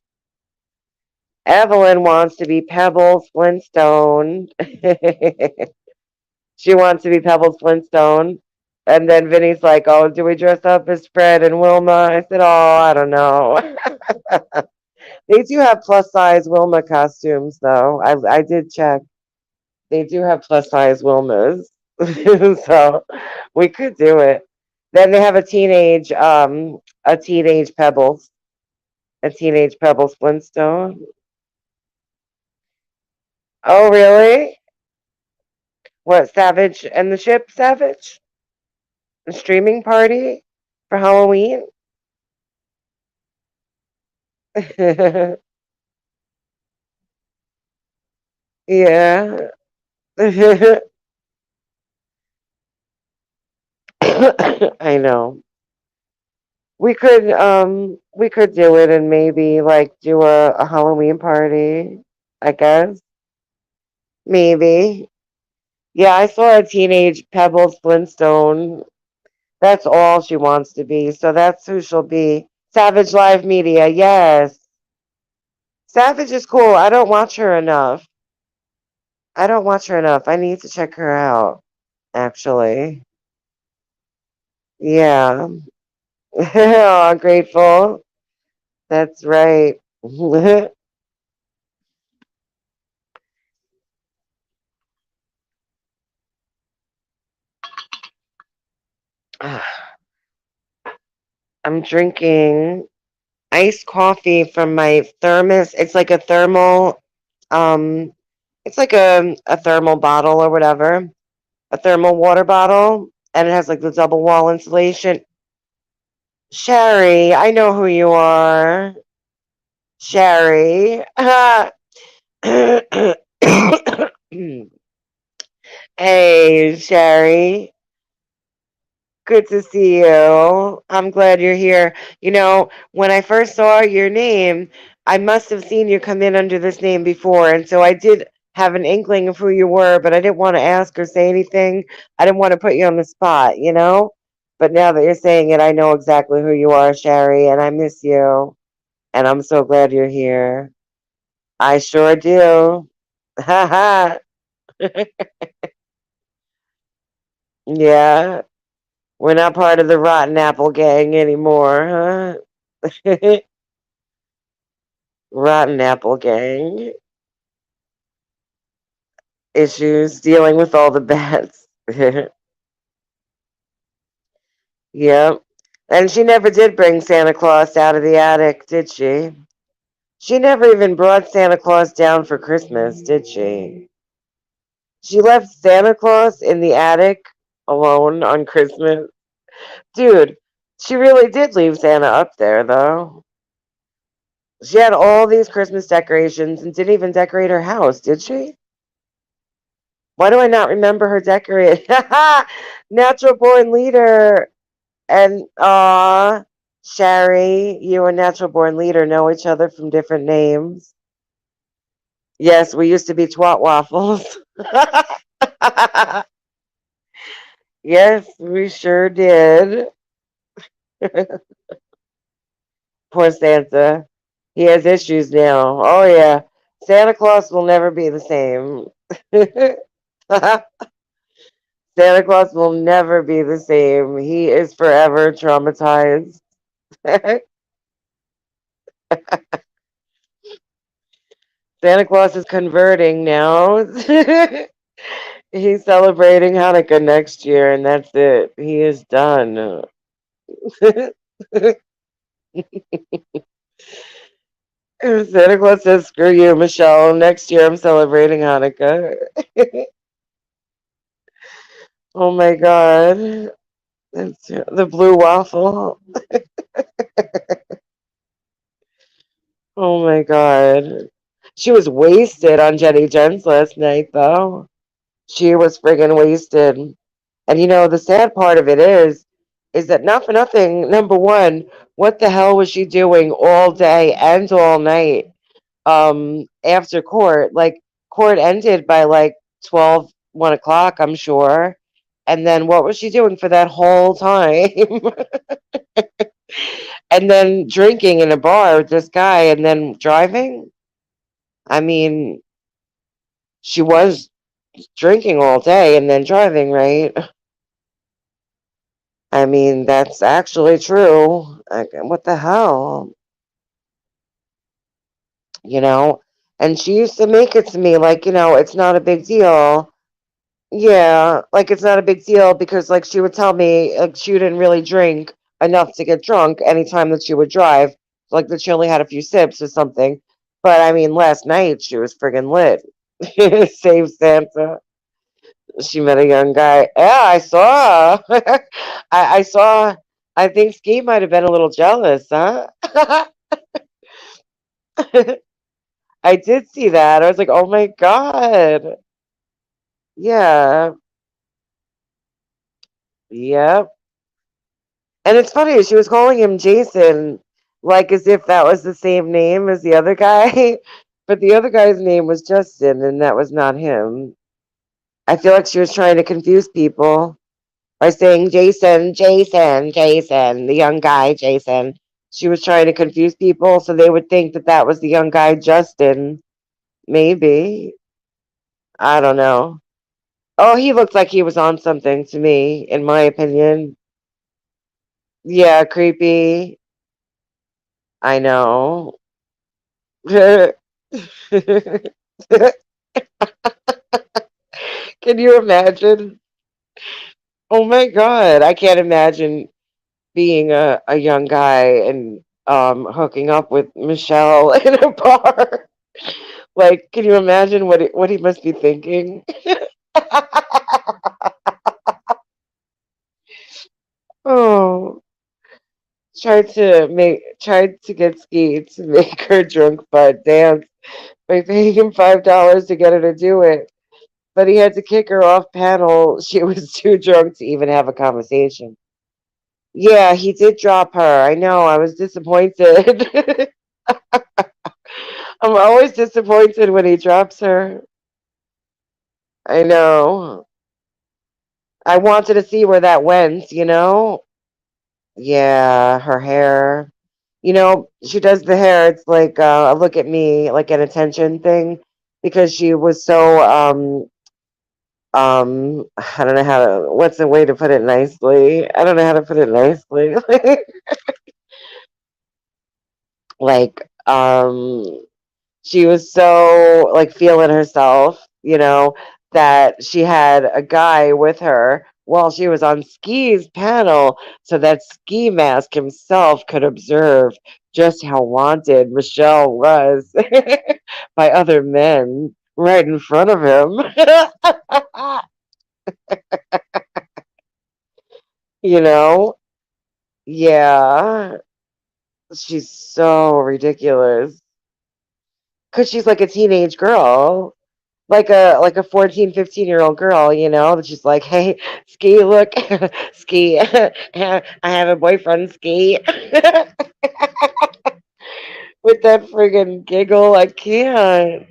Evelyn wants to be Pebbles Flintstone. She wants to be Pebbles Flintstone. And then Vinny's like, oh, do we dress up as Fred and Wilma? I said, oh, I don't know. They do have plus size Wilma costumes, though. I did check. They do have plus size Wilmas. So we could do it. Then they have a teenage Pebbles, a teenage Pebbles Flintstone. Oh, really? What, Savage and the Ship Savage? A streaming party for Halloween? Yeah. I know. We could do it and maybe like do a Halloween party, I guess. Maybe. Yeah, I saw a teenage Pebbles Flintstone. That's all she wants to be. So that's who she'll be. Savage Live Media, yes. Savage is cool. I don't watch her enough. I don't watch her enough. I need to check her out, actually. Yeah. Oh, grateful. That's right. I'm drinking iced coffee from my thermos. It's like a thermal, um, it's like a thermal bottle or whatever, a thermal water bottle, and it has like the double wall insulation. Sherry, I know who you are. Sherry. Hey, Sherry. Good to see you. I'm glad you're here. When I first saw your name, I must have seen you come in under this name before. And so I did have an inkling of who you were, but I didn't want to ask or say anything. I didn't want to put you on the spot. But now that you're saying it, I know exactly who you are, Sherry, and I miss you. And I'm so glad you're here. I sure do. Ha ha. Yeah. We're not part of the Rotten Apple gang anymore, huh? Rotten Apple gang issues dealing with all the bats. Yep. And she never did bring Santa Claus out of the attic, did she? She never even brought Santa Claus down for Christmas, did she? She left Santa Claus in the attic alone on Christmas. Dude, she really did leave Santa up there, though. She had all these Christmas decorations and didn't even decorate her house, did she? Why do I not remember her decorate? Natural born leader. And Sherry, you and Natural Born Leader know each other from different names. Yes, we used to be twat waffles. Yes, we sure did. Poor Santa. He has issues now. Oh yeah. Santa Claus will never be the same. Santa Claus will never be the same. He is forever traumatized. Santa Claus is converting now. He's celebrating Hanukkah next year, and that's it. He is done. Santa Claus says, "Screw you, Michelle. Next year, I'm celebrating Hanukkah." Oh my God. That's the blue waffle. Oh my God. She was wasted on Jenny Jens last night, though. She was friggin' wasted. And the sad part of it is that not for nothing, number one, what the hell was she doing all day and all night after court? Like, court ended by like 1 o'clock, I'm sure. And then what was she doing for that whole time? And then drinking in a bar with this guy and then driving? I mean, she was drinking all day and then driving, right? I mean, that's actually true. Like, what the hell? You know? And she used to make it to me like, it's not a big deal. Yeah, like it's not a big deal because like she would tell me like she didn't really drink enough to get drunk anytime that she would drive. Like that she only had a few sips or something. But I mean, last night she was friggin' lit. Save Santa. She met a young guy. Yeah, I saw. I saw. I think Ski might have been a little jealous, huh? I did see that. I was like, oh my God. Yeah. Yep. And it's funny, she was calling him Jason, like as if that was the same name as the other guy. But the other guy's name was Justin, and that was not him. I feel like she was trying to confuse people by saying Jason, Jason, Jason, the young guy, Jason. She was trying to confuse people so they would think that that was the young guy, Justin. Maybe. I don't know. Oh, he looked like he was on something to me, in my opinion. Yeah, creepy. I know. Can you imagine? Oh my God. I can't imagine being a young guy and hooking up with Michelle in a bar. Like, can you imagine what he must be thinking? Oh, tried to get Ski to make her drunk but dance by paying him $5 to get her to do it. But he had to kick her off panel. She was too drunk to even have a conversation. Yeah, he did drop her. I know. I was disappointed. I'm always disappointed when he drops her. I know. I wanted to see where that went, you know? Yeah, her hair. You know, she does the hair. It's like a look at me, like an attention thing, because she was so I don't know how to, what's the way to put it nicely? I don't know how to put it nicely. Like she was so like feeling herself, that she had a guy with her while she was on Ski's panel so that Ski Mask himself could observe just how wanted Michelle was by other men right in front of him. you know? Yeah. She's so ridiculous. Cause she's like a teenage girl. Like a 14, 15-year-old girl, that she's like, hey, Ski, look, Ski, I have a boyfriend, Ski. With that friggin' giggle, I can't.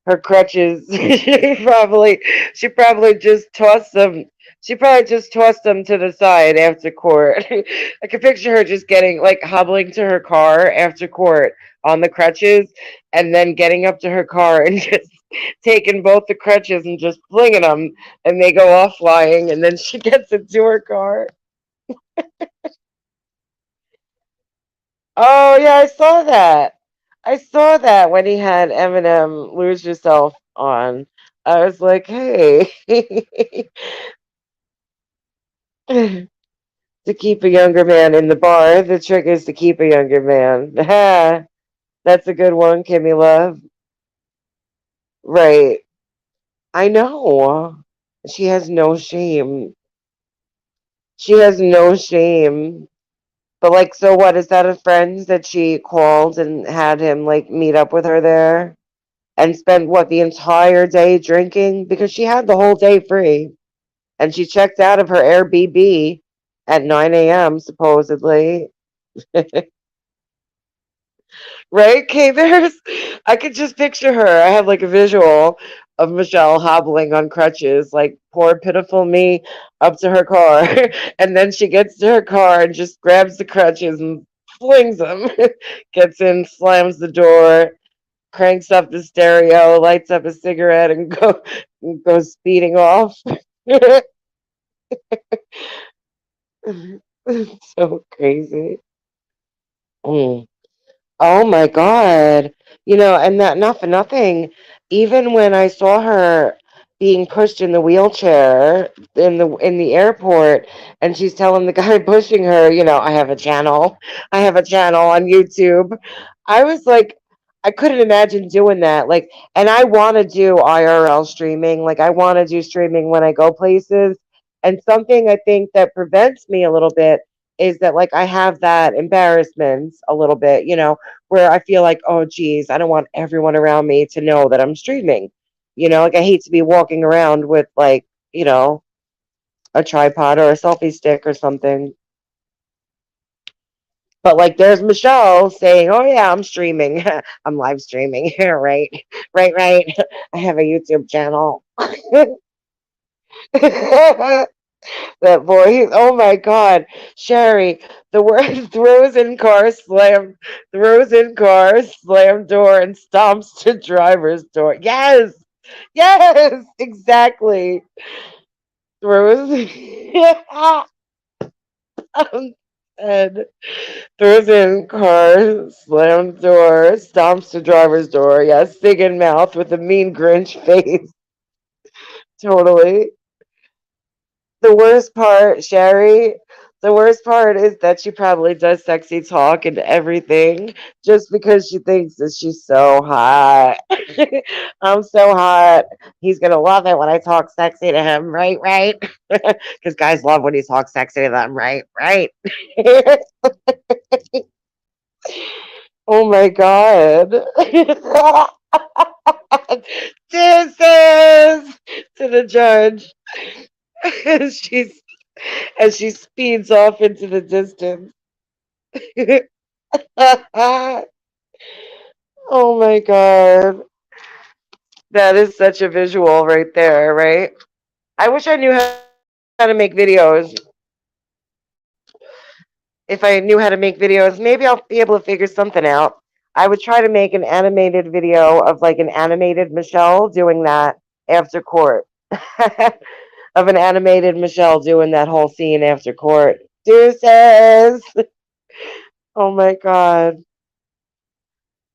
Her crutches. She probably just tossed them. She probably just tossed them to the side after court. I can picture her just getting like hobbling to her car after court on the crutches, and then getting up to her car and just taking both the crutches and just flinging them, and they go off flying, and then she gets into her car. Oh yeah, I saw that. I saw that when he had Eminem Lose Yourself on. I was like, hey, to keep a younger man in the bar, the trick is to keep a younger man. That's a good one, Kimmy Love. Right. I know. She has no shame. She has no shame. But like, so what? Is that a friend that she called and had him like meet up with her there? And spent what the entire day drinking because she had the whole day free and she checked out of her Airbnb at 9 a.m. supposedly. Right? K Bears? I could just picture her. I have like a visual of Michelle hobbling on crutches, like poor pitiful me, up to her car. And then she gets to her car and just grabs the crutches and flings them. Gets in, slams the door, cranks up the stereo, lights up a cigarette, and goes speeding off. So crazy. Mm. Oh my God. And that not for nothing, even when I saw her being pushed in the wheelchair in the airport and she's telling the guy pushing her, I have a channel. I have a channel on YouTube. I was like, I couldn't imagine doing that. Like, and I want to do IRL streaming. Like I want to do streaming when I go places. And something I think that prevents me a little bit is that like I have that embarrassment a little bit, where I feel like, oh geez, I don't want everyone around me to know that I'm streaming. Like I hate to be walking around with like, a tripod or a selfie stick or something. But like there's Michelle saying, oh yeah, I'm streaming. I'm live streaming. Right. Right, right. I have a YouTube channel. That voice. Oh my God. Sherry, the word throws in car, slam door, and stomps to driver's door. Yes. Yes, exactly. Throws and throws in car, slam door, stomps to driver's door. Yes, singing mouth with a mean Grinch face. Totally. The worst part, Sherry, the worst part is that she probably does sexy talk and everything just because she thinks that she's so hot. I'm so hot. He's gonna love it when I talk sexy to him, right? Right? Because guys love when he talks sexy to them, right? Right? Oh my God. Deuces to the judge. She's as she speeds off into the distance. Oh my God. That is such a visual right there, right? I wish I knew how to make videos. If I knew how to make videos, maybe I'll be able to figure something out. I would try to make an animated video of like an animated Michelle doing that after court. Of an animated Michelle doing that whole scene after court. Deuces. Oh my God.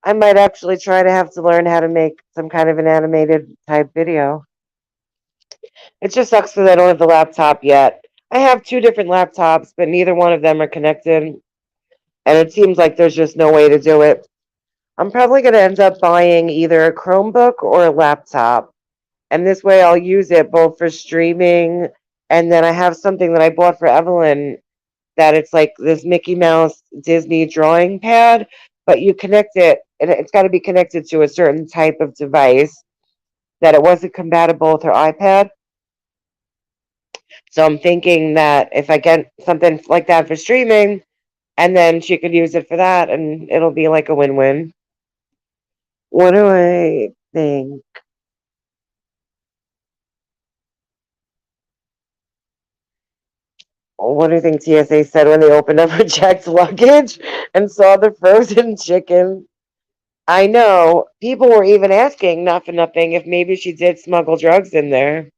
I might actually try to have to learn how to make some kind of an animated type video. It just sucks because I don't have the laptop yet. I have two different laptops, but neither one of them are connected, and it seems like there's just no way to do it. I'm probably going to end up buying either a Chromebook or a laptop, and this way I'll use it both for streaming, and then I have something that I bought for Evelyn that it's like this Mickey Mouse Disney drawing pad, but you connect it, and it's got to be connected to a certain type of device that it wasn't compatible with her iPad. So I'm thinking that if I get something like that for streaming, and then she could use it for that, and it'll be like a win-win. What do I think? What do you think TSA said when they opened up her checked luggage and saw the frozen chicken? I know. People were even asking, not for nothing, if maybe she did smuggle drugs in there.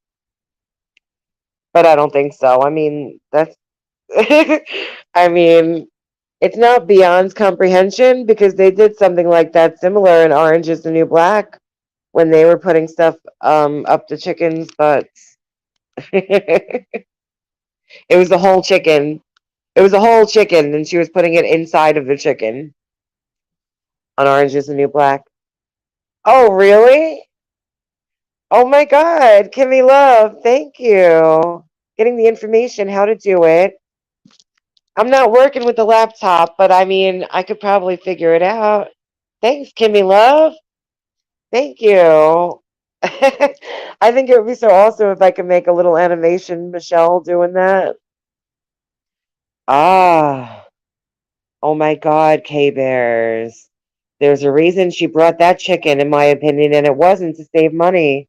But I don't think so. I mean, that's I mean, it's not beyond comprehension because they did something like that similar in Orange is the New Black when they were putting stuff up the chicken's butts. It was the whole chicken. It was a whole chicken, and she was putting it inside of the chicken on Orange is the New Black. Oh, really? Oh my God, Kimmy Love, thank you. Getting the information how to do it. I'm not working with the laptop, but I mean, I could probably figure it out. Thanks, Kimmy Love. Thank you. I think it would be so awesome if I could make a little animation, Michelle, doing that. Ah, oh my God, K Bears. There's a reason she brought that chicken, in my opinion, and it wasn't to save money.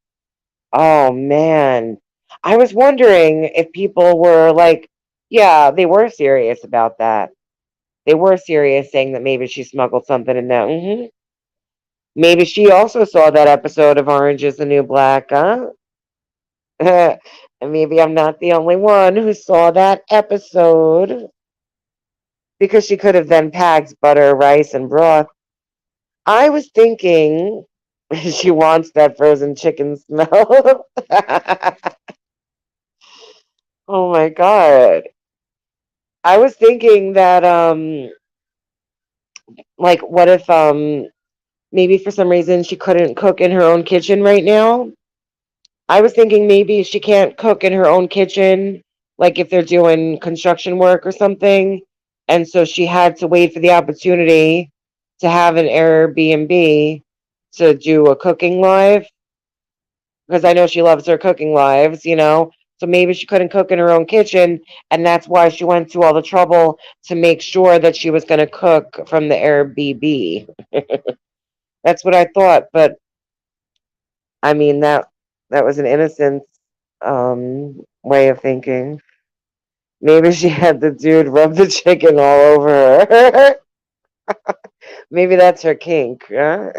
Oh man. I was wondering if people were like, yeah, they were serious about that. They were serious saying that maybe she smuggled something in there. Maybe she also saw that episode of Orange is the New Black, huh? And maybe I'm not the only one who saw that episode because she could have then packed butter, rice, and broth. I was thinking she wants that frozen chicken smell. Oh my God. I was thinking that like what if maybe for some reason she couldn't cook in her own kitchen right now. I was thinking maybe she can't cook in her own kitchen like if they're doing construction work or something. And so she had to wait for the opportunity to have an Airbnb to do a cooking live, because I know she loves her cooking lives. So maybe she couldn't cook in her own kitchen, and that's why she went to all the trouble to make sure that she was going to cook from the Airbnb. That's what I thought, but I mean that was an innocent way of thinking. Maybe she had the dude rub the chicken all over her. Maybe that's her kink. Huh?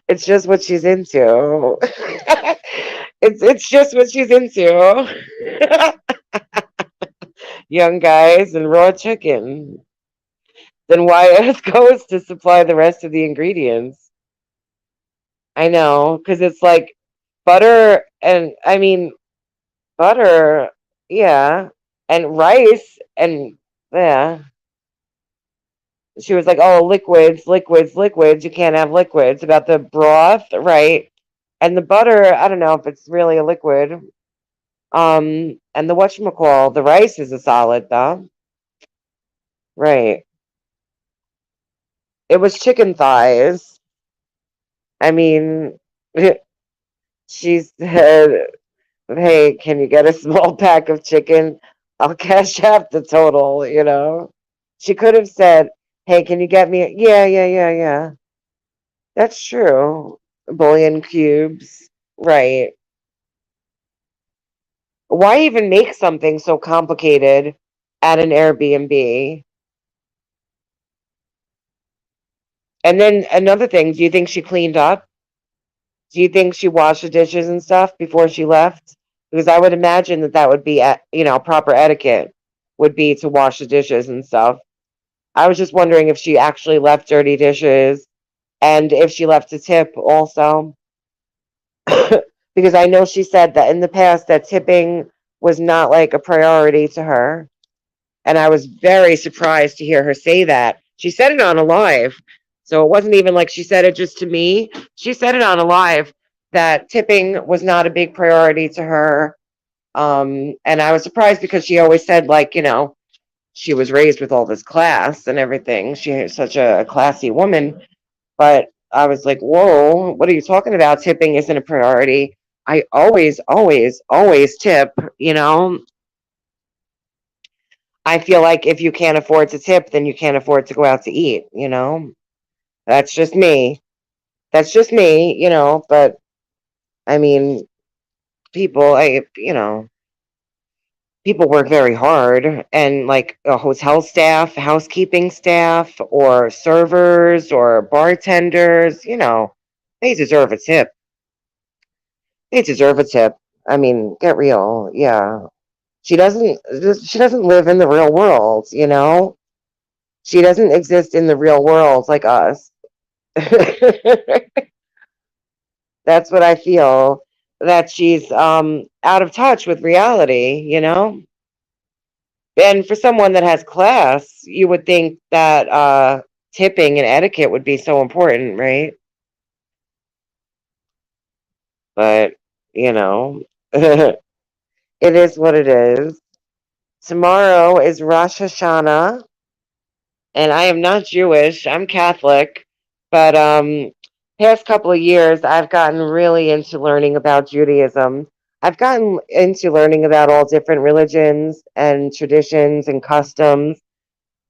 It's just what she's into. It's just what she's into. Young guys and raw chicken. Then why ask goes to supply the rest of the ingredients? I know, because it's like butter and I mean butter, yeah, and rice and yeah. She was like, "Oh, liquids, liquids, liquids. You can't have liquids." About the broth, right? And the butter, I don't know if it's really a liquid. And the whatchamacall, the rice is a solid though. Right. It was chicken thighs. I mean, she said, "Hey, can you get a small pack of chicken? I'll cash out the total." She could have said, "Hey, can you get me?" Yeah, yeah, yeah, yeah. That's true. Bouillon cubes. Right. Why even make something so complicated at an Airbnb? And then another thing, do you think she cleaned up? Do you think she washed the dishes and stuff before she left? Because I would imagine that would be, proper etiquette would be to wash the dishes and stuff. I was just wondering if she actually left dirty dishes and if she left a tip also. Because I know she said that in the past that tipping was not like a priority to her. And I was very surprised to hear her say that. She said it on a live. So it wasn't even like she said it just to me. She said it on a live that tipping was not a big priority to her. And I was surprised because she always said, like, she was raised with all this class and everything. She is such a classy woman. But I was like, whoa, what are you talking about? Tipping isn't a priority. I always, always, always tip. I feel like if you can't afford to tip, then you can't afford to go out to eat. That's just me. That's just me. But I mean, people, people work very hard, and like a hotel staff, housekeeping staff, or servers or bartenders, they deserve a tip. They deserve a tip. I mean, get real. Yeah. She doesn't live in the real world. She doesn't exist in the real world like us. That's what I feel, that she's out of touch with reality. And for someone that has class, you would think that tipping and etiquette would be so important, right? But, you know, it is what it is. Tomorrow is Rosh Hashanah, and I am not Jewish. I'm Catholic, but past couple of years I've gotten really into learning about Judaism. I've gotten into learning about all different religions and traditions and customs.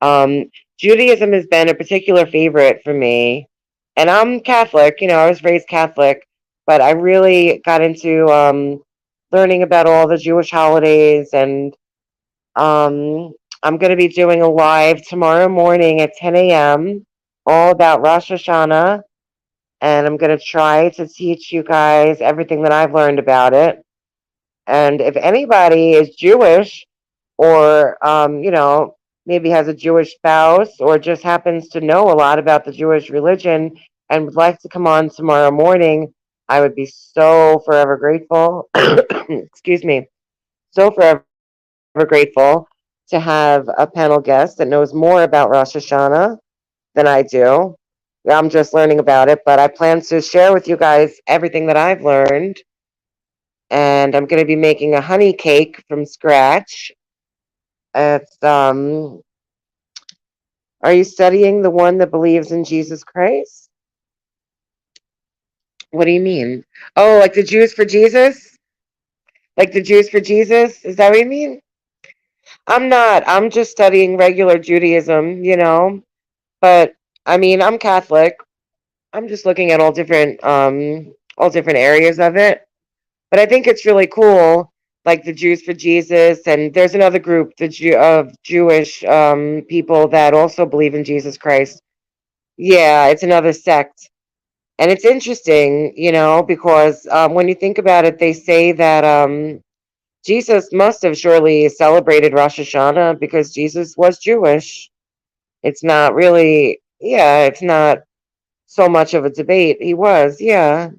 Um, Judaism has been a particular favorite for me, and I'm Catholic. I was raised Catholic, but I really got into learning about all the Jewish holidays, and um, I'm going to be doing a live tomorrow morning at 10 a.m. all about Rosh Hashanah, and I'm going to try to teach you guys everything that I've learned about it. And if anybody is Jewish or, maybe has a Jewish spouse or just happens to know a lot about the Jewish religion and would like to come on tomorrow morning, I would be so forever grateful. Excuse me. So forever grateful to have a panel guest that knows more about Rosh Hashanah than I do. I'm just learning about it, but I plan to share with you guys everything that I've learned. and I'm going to be making a honey cake from scratch. It's Are you studying the one that believes in Jesus Christ? What do you mean? Oh, like the Jews for Jesus? Like the Jews for Jesus? Is that what you mean? I'm not. I'm just studying regular Judaism, But I mean, I'm Catholic. I'm just looking at all different areas of it. But I think it's really cool, like the Jews for Jesus, and there's another group, of Jewish people that also believe in Jesus Christ. Yeah, it's another sect. And it's interesting, because when you think about it, they say that Jesus must have surely celebrated Rosh Hashanah because Jesus was Jewish. It's not really, yeah, it's not so much of a debate. He was, yeah.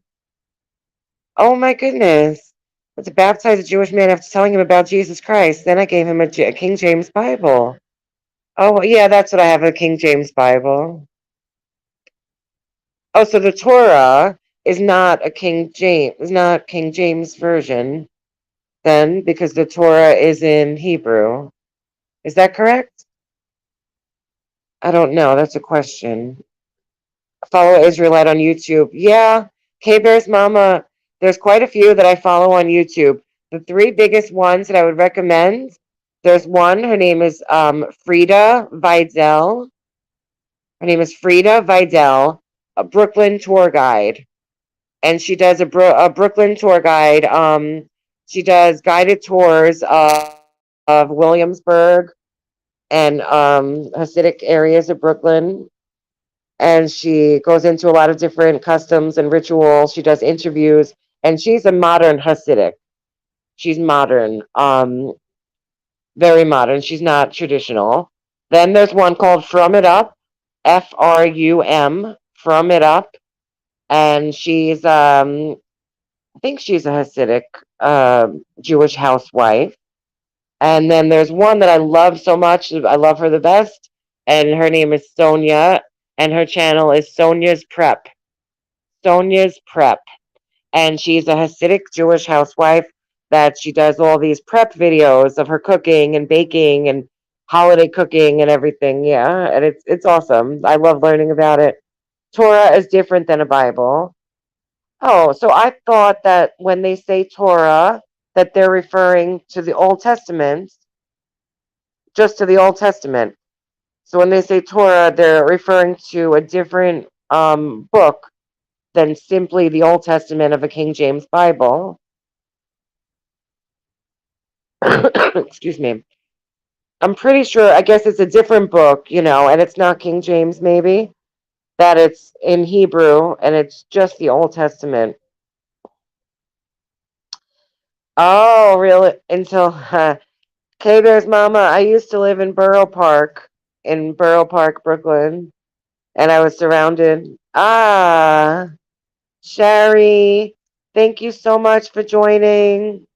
Oh my goodness. But to baptize a Jewish man after telling him about Jesus Christ, then I gave him a King James Bible. Oh, yeah, that's what I have, a King James Bible. Oh, so the Torah is not King James version then, because the Torah is in Hebrew. Is that correct? I don't know. That's a question. Follow Israelite on YouTube. Yeah, K Bear's Mama. There's quite a few that I follow on YouTube. The three biggest ones that I would recommend. There's one. Her name is Frida Vidal. Her name is Frida Vidal, a Brooklyn tour guide, and she does a Brooklyn tour guide. She does guided tours of Williamsburg and Hasidic areas of Brooklyn, and she goes into a lot of different customs and rituals. She does interviews, and she's a modern Hasidic. She's modern, very modern. She's not traditional. Then there's one called From It Up, From It Up, and I think she's a Hasidic Jewish housewife. And then there's one that I love so much. I love her the best, and her name is Sonia, and her channel is Sonia's Prep. Sonia's Prep. And she's a Hasidic Jewish housewife that she does all these prep videos of her cooking and baking and holiday cooking and everything. Yeah, and it's awesome. I love learning about it. Torah is different than a Bible. Oh, so I thought that when they say Torah, that they're referring to the Old Testament, just to the Old Testament. So when they say Torah, they're referring to a different book than simply the Old Testament of a King James Bible. Excuse me. I'm pretty sure, I guess it's a different book, and it's not King James, maybe, that it's in Hebrew and it's just the Old Testament. Oh, really? Until K Bear's Mama, I used to live in Borough Park, Brooklyn, and I was surrounded. Sherry, thank you so much for joining.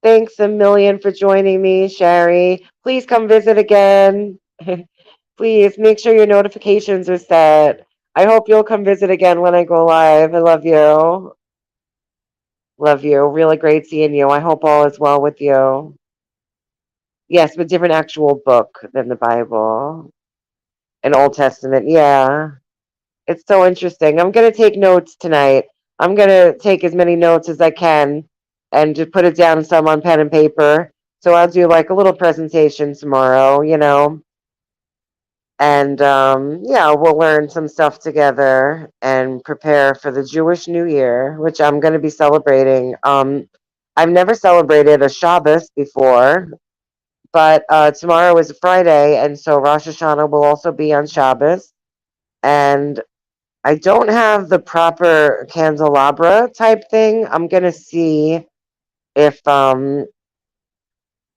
Thanks a million for joining me, Sherry. Please come visit again. Please make sure your notifications are set. I hope you'll come visit again when I go live. I love you. Love you. Really great seeing you. I hope all is well with you. Yes, but different actual book than the Bible. An Old Testament. Yeah. It's so interesting. I'm going to take notes tonight. I'm going to take as many notes as I can and just put it down some on pen and paper. So I'll do like a little presentation tomorrow, and yeah, we'll learn some stuff together and prepare for the Jewish New Year, which I'm going to be celebrating. I've never celebrated a Shabbos before, but tomorrow is a Friday, and so Rosh Hashanah will also be on Shabbos. And I don't have the proper candelabra type thing. I'm gonna see if oh,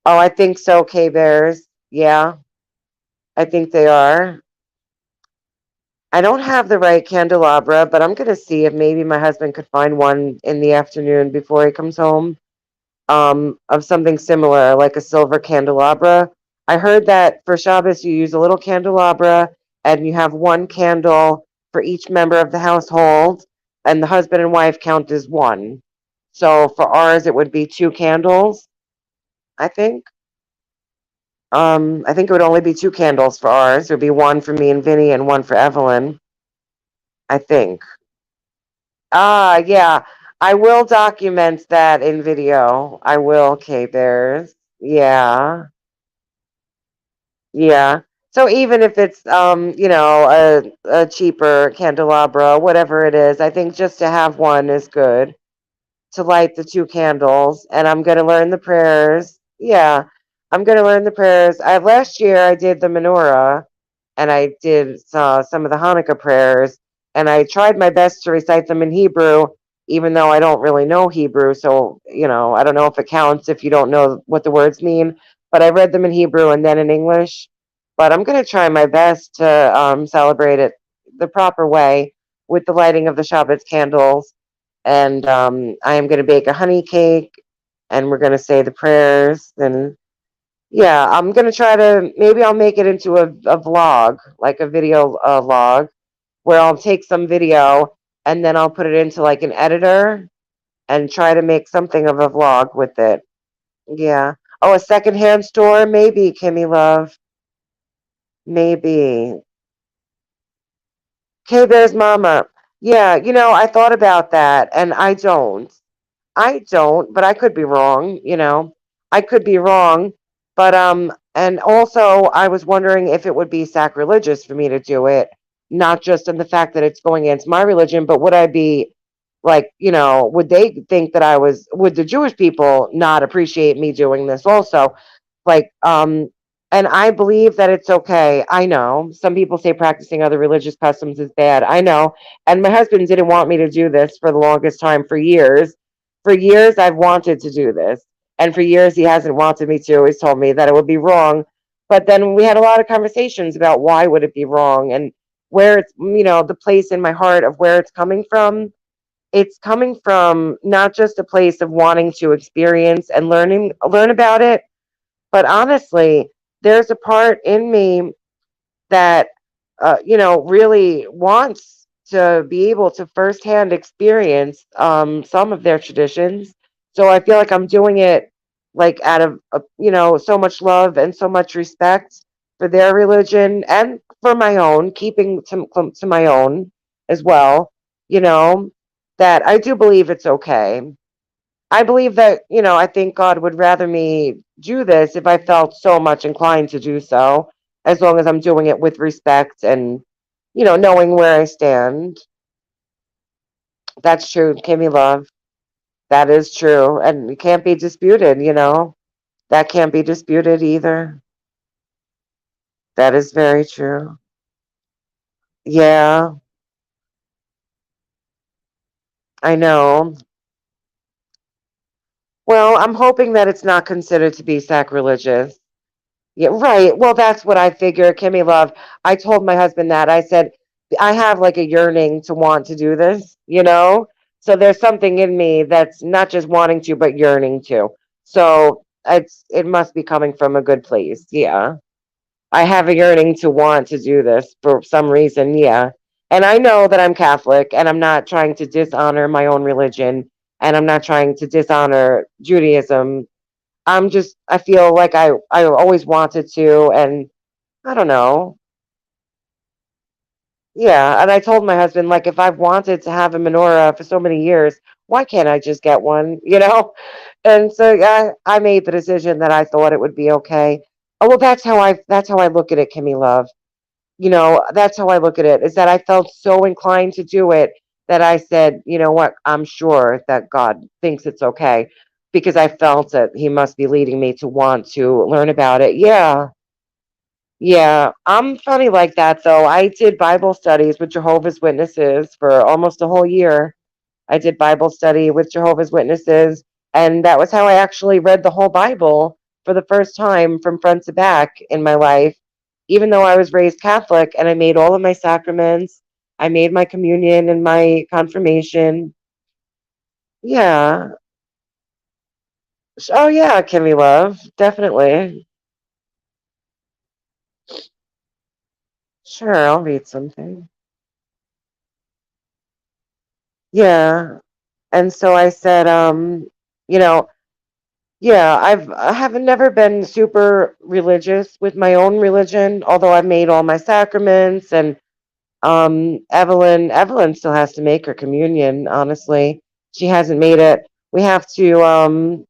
I think so, K Bears. Yeah, I think they are. I don't have the right candelabra, but I'm gonna see if maybe my husband could find one in the afternoon before he comes home. Of something similar, like a silver candelabra. I heard that for Shabbos you use a little candelabra and you have one candle for each member of the household, and the husband and wife count as one. So for ours, it would be two candles, I think. I think it would only be two candles for ours. It would be one for me and Vinny and one for Evelyn, I think. Ah, yeah. I will document that in video. I will, K Bears. Yeah. Yeah. So even if it's a cheaper candelabra, whatever it is, I think just to have one is good. To light the two candles, and I'm going to learn the prayers. Yeah, I'm going to learn the prayers. Last year I did the menorah, and I did some of the Hanukkah prayers, and I tried my best to recite them in Hebrew, even though I don't really know Hebrew. So I don't know if it counts if you don't know what the words mean. But I read them in Hebrew and then in English. But I'm going to try my best to celebrate it the proper way with the lighting of the Shabbat candles, and I am going to bake a honey cake, and we're going to say the prayers. And yeah, I'm going to try to, maybe I'll make it into a vlog, like a video log, where I'll take some video and then I'll put it into like an editor and try to make something of a vlog with it. Yeah. Oh, a secondhand store? Maybe, Kimmy Love. Maybe. K Bear's mama. Yeah, I thought about that, and I don't. But I could be wrong. I could be wrong, but and also I was wondering if it would be sacrilegious for me to do it, not just in the fact that it's going against my religion, but would I be like, would they think that would the Jewish people not appreciate me doing this also? Like, and I believe that it's okay. I know some people say practicing other religious customs is bad. I know. And my husband didn't want me to do this for the longest time, for years. For years, I've wanted to do this. And for years, he hasn't wanted me to. He's told me that it would be wrong. But then we had a lot of conversations about why would it be wrong, and where the place in my heart of where it's coming from. It's coming from not just a place of wanting to experience and learn about it, but honestly, there's a part in me that, really wants to be able to firsthand experience some of their traditions. So I feel like I'm doing it like out of, so much love and so much respect for their religion and for my own, keeping to my own as well, you know, that I do believe it's okay. I believe that, I think God would rather me do this if I felt so much inclined to do so, as long as I'm doing it with respect and, knowing where I stand. That's true, Kimmy Love. That is true. And it can't be disputed. That can't be disputed either. That is very true. Yeah, I know. Well, I'm hoping that it's not considered to be sacrilegious. Yeah, right. Well, that's what I figure, Kimmy Love. I told my husband that. I said, I have like a yearning to want to do this. So there's something in me that's not just wanting to, but yearning to. So it must be coming from a good place. Yeah. I have a yearning to want to do this for some reason. Yeah. And I know that I'm Catholic, and I'm not trying to dishonor my own religion, and I'm not trying to dishonor Judaism. I feel like I always wanted to, and I don't know. Yeah, and I told my husband, like, if I've wanted to have a menorah for so many years, why can't I just get one? And so yeah, I made the decision that I thought it would be okay. Oh, well, that's how I look at it, Kimmy Love. That's how I look at it, is that I felt so inclined to do it that I said, you know what, I'm sure that God thinks it's okay, because I felt that he must be leading me to want to learn about it. Yeah. Yeah, I'm funny like that though. I did Bible studies with Jehovah's Witnesses for almost a whole year. I did Bible study with Jehovah's Witnesses, and that was how I actually read the whole Bible for the first time from front to back in my life. Even though I was raised Catholic and I made all of my sacraments, I made my communion and my confirmation. Yeah. Oh yeah, Kimmy Love, definitely. Sure, I'll read something. Yeah. And so I said, you know, yeah, I haven't never been super religious with my own religion, although I made all my sacraments and Evelyn still has to make her communion, honestly. She hasn't made it. We have to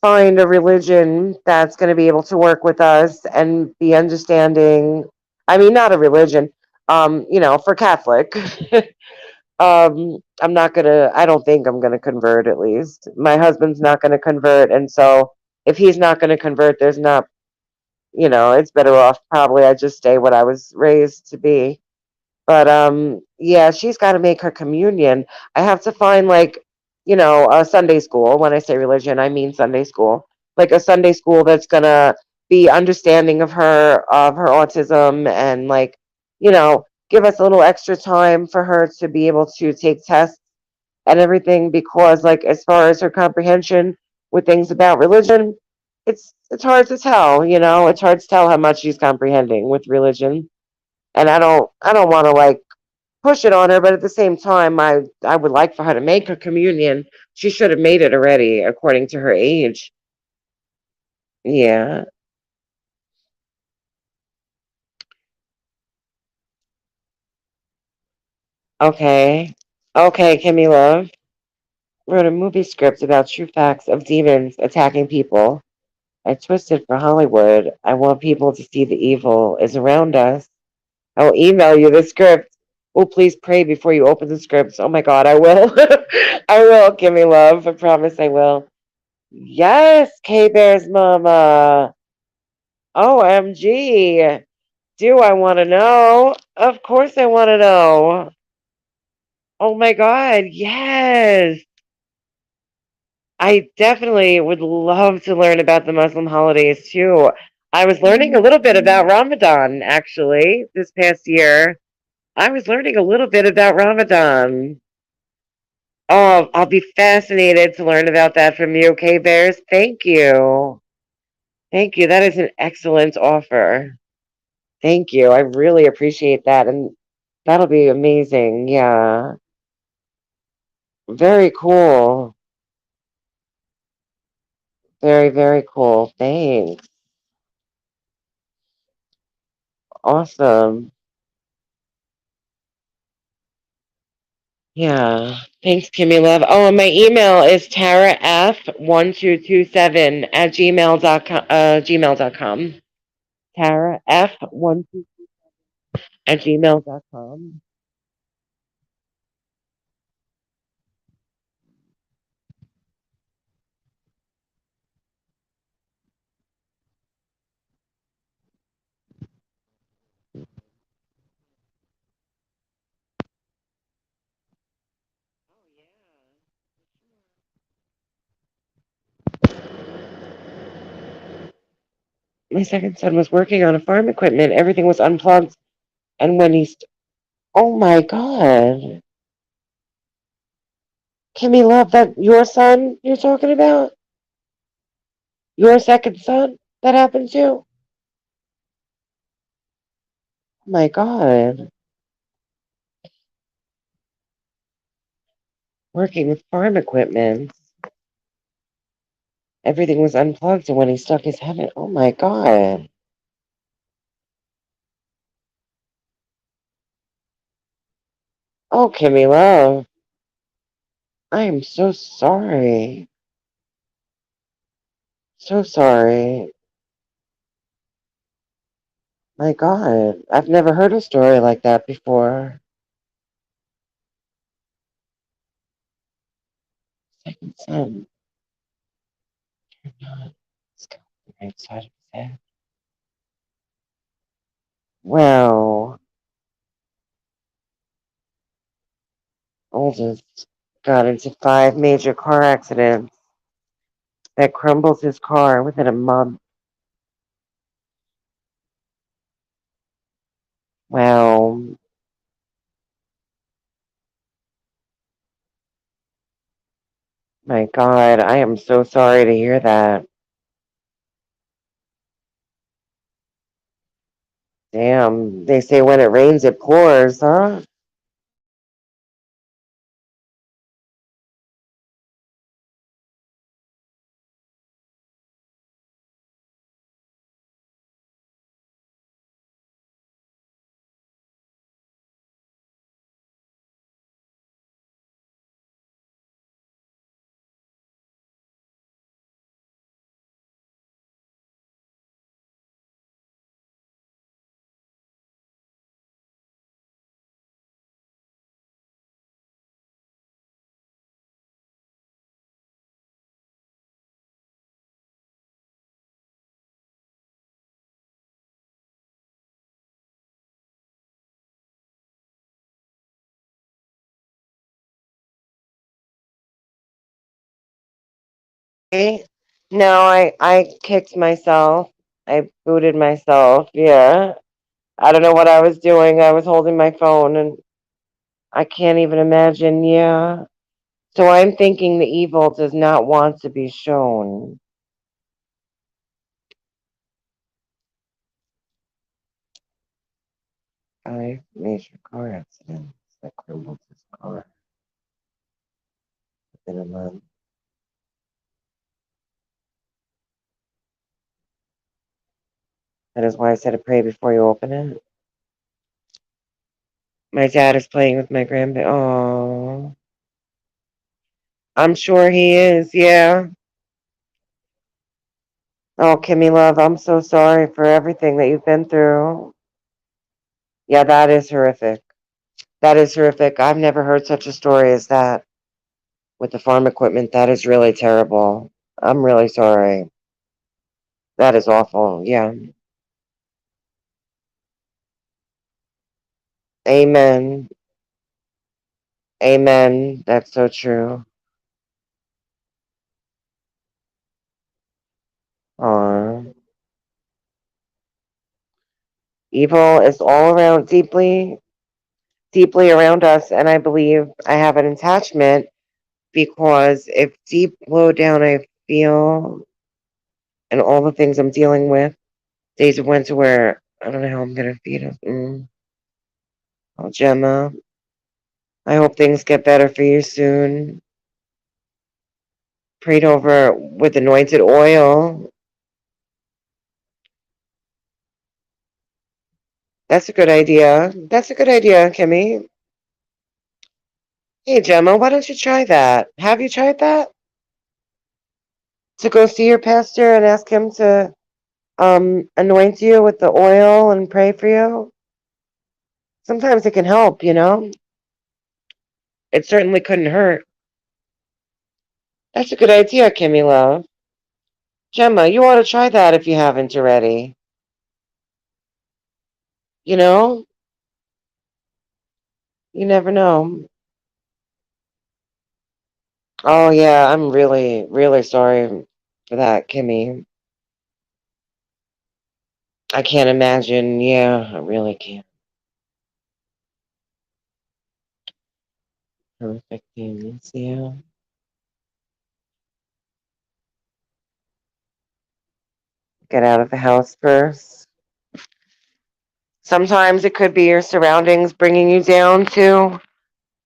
find a religion that's going to be able to work with us and be understanding. I mean, not a religion, for Catholic. I'm not gonna, I don't think I'm gonna convert at least. My husband's not gonna convert. And so if he's not gonna convert, there's not, it's better off probably I just stay what I was raised to be. But yeah, she's got to make her communion. I have to find like, a Sunday school. When I say religion, I mean Sunday school. Like a Sunday school that's gonna be understanding of her autism and like, give us a little extra time for her to be able to take tests and everything because like as far as her comprehension with things about religion, it's hard to tell, it's hard to tell how much she's comprehending with religion. And I don't want to like push it on her, but at the same time, I would like for her to make her communion. She should have made it already, according to her age. Yeah. Okay. Okay, Kimmy Love wrote a movie script about true facts of demons attacking people. I twisted for Hollywood. I want people to see the evil is around us. I will email you the script. Oh, please pray before you open the scripts. Oh my God, I will. I will, Kimmy Love. I promise I will. Yes, K Bear's mama. OMG. Do I want to know? Of course I want to know. Oh my God. Yes. I definitely would love to learn about the Muslim holidays too. I was learning a little bit about Ramadan actually this past year. I was learning a little bit about Ramadan. Oh, I'll be fascinated to learn about that from you, K Bears. Thank you. Thank you. That is an excellent offer. Thank you. I really appreciate that. And that'll be amazing. Yeah. Very cool. Very, very cool. Thanks. Awesome. Yeah. Thanks, Kimmy Love. Oh, and my email is taraf1227 at gmail.com. Taraf12 at gmail.com. Oh, yeah. My second son was working on a farm equipment. Everything was unplugged. And when oh my God. Kimmy Love, that your son you're talking about? Your second son that happened to? Oh my God. Working with farm equipment. Everything was unplugged and when he stuck his head in, oh my God. Oh, Kimmy Love. I am so sorry. So sorry. My God. I've never heard a story like that before. Second son. Not the right side of his head. Wow. Oldest got into 5 major car accidents that crumbled his car within a month. Wow. My God, I am so sorry to hear that. Damn, they say when it rains, it pours, huh? No, I kicked myself. I booted myself. Yeah. I don't know what I was doing. I was holding my phone and I can't even imagine. Yeah. So I'm thinking the evil does not want to be shown. Five major car accidents that crippled his car within a month. That is why I said to pray before you open it. My dad is playing with my grandbaby. Oh, I'm sure he is. Yeah. Oh, Kimmy love, I'm so sorry for everything that you've been through. Yeah, that is horrific. That is horrific. I've never heard such a story as that with the farm equipment. That is really terrible. I'm really sorry. That is awful. Yeah. Amen. Amen. That's so true. Aw. Evil is all around, deeply, deeply around us, and I believe I have an attachment because if deep low down I feel and all the things I'm dealing with, days of winter where I don't know how I'm gonna feed him. Oh, Gemma, I hope things get better for you soon. Prayed over with anointed oil. That's a good idea. That's a good idea, Kimmy. Hey, Gemma, why don't you try that? Have you tried that? To go see your pastor and ask him to anoint you with the oil and pray for you? Sometimes it can help, you know? It certainly couldn't hurt. That's a good idea, Kimmy love. Gemma, you ought to try that if you haven't already. You know? You never know. Oh yeah, I'm really, really sorry for that, Kimmy. I can't imagine. Yeah, I really can't. Horrific things. Yeah. Get out of the house first. Sometimes it could be your surroundings bringing you down too.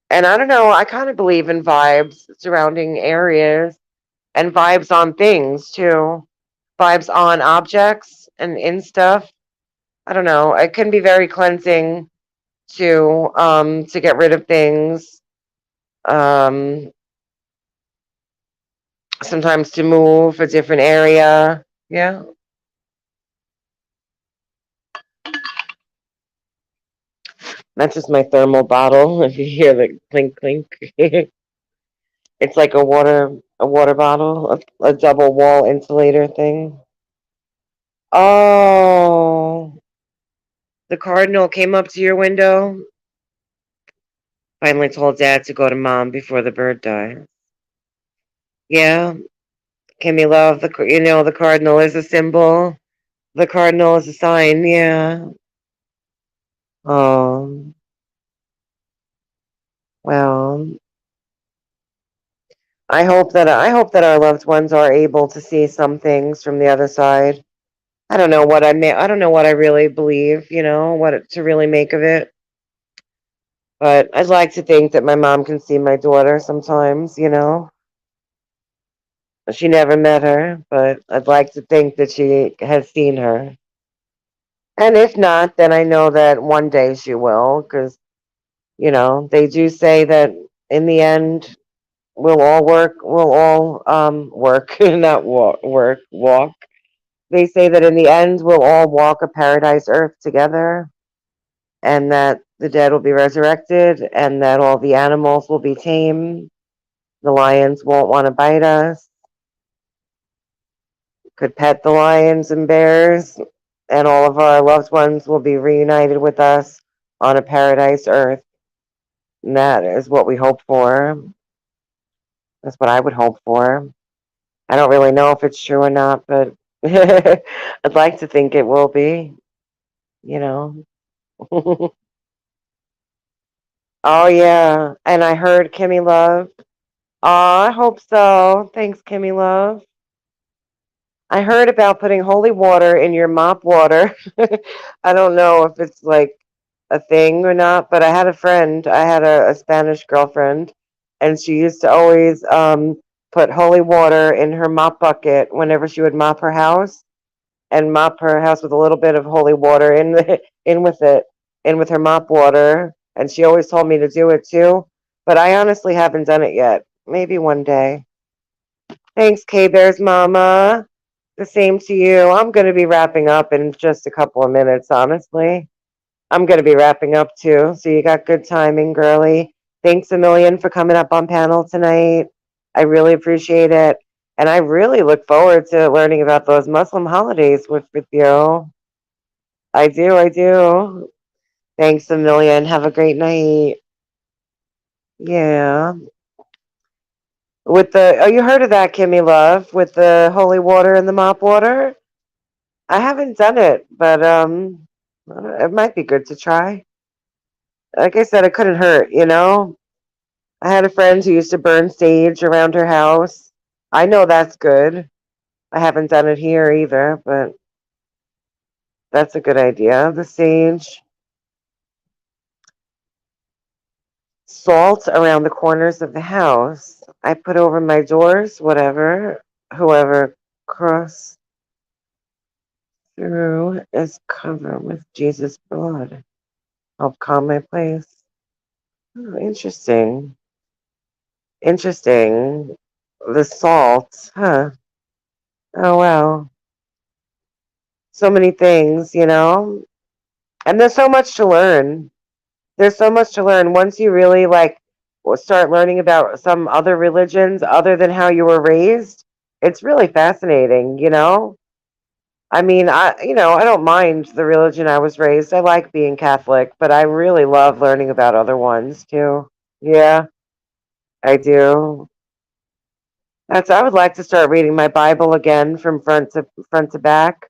And I don't know, I kind of believe in vibes surrounding areas and vibes on things too. Vibes on objects and in stuff. I don't know. It can be very cleansing to get rid of things. Um Sometimes to move a different area. Yeah. That's just my thermal bottle. If you hear the clink clink. It's like a water bottle, a double wall insulator thing. Oh, the cardinal came up to your window. Finally told dad to go to mom before the bird died. Yeah, Kimmy love the cardinal is a symbol. The cardinal is a sign. Yeah. Oh, well, I hope that our loved ones are able to see some things from the other side. I don't know what I really believe, to really make of it. But I'd like to think that my mom can see my daughter sometimes. She never met her, but I'd like to think that she has seen her. And if not, then I know that one day she will, because they do say that in the end we'll all work, not walk. They say that in the end we'll all walk a paradise earth together, and that the dead will be resurrected, and that all the animals will be tamed. The lions won't want to bite us. Could pet the lions and bears, and all of our loved ones will be reunited with us on a paradise earth. And that is what we hope for. That's what I would hope for. I don't really know if it's true or not, but I'd like to think it will be, you know. Oh yeah, and I heard Kimmy Love. Oh, I hope so. Thanks, Kimmy Love. I heard about putting holy water in your mop water. I don't know if it's like a thing or not, but I had a friend, I had a Spanish girlfriend, and she used to always put holy water in her mop bucket whenever she would mop her house and mop her house with a little bit of holy water in with it, in with her mop water. And she always told me to do it too, but I honestly haven't done it yet. Maybe one day. Thanks, K Bear's mama. The same to you. I'm going to be wrapping up in just a couple of minutes, honestly. I'm going to be wrapping up too. So you got good timing, girly. Thanks a million for coming up on panel tonight. I really appreciate it. And I really look forward to learning about those Muslim holidays with you. I do, I do. Thanks a million. Have a great night. Yeah. With the, oh, you heard of that, Kimmy Love, with the holy water and the mop water? I haven't done it, but it might be good to try. Like I said, it couldn't hurt, you know? I had a friend who used to burn sage around her house. I know that's good. I haven't done it here either, but that's a good idea. The sage, salt around the corners of the house. I put over my doors, whatever, whoever cross through is covered with Jesus' blood. Help calm my place. Oh, interesting. Interesting. The salt, huh? Oh, wow. So many things, you know? And there's so much to learn. There's so much to learn once you really like start learning about some other religions other than how you were raised. It's really fascinating, you know? I mean, I don't mind the religion I was raised. I like being Catholic, but I really love learning about other ones too. Yeah, I do. I would like to start reading my Bible again from front to back.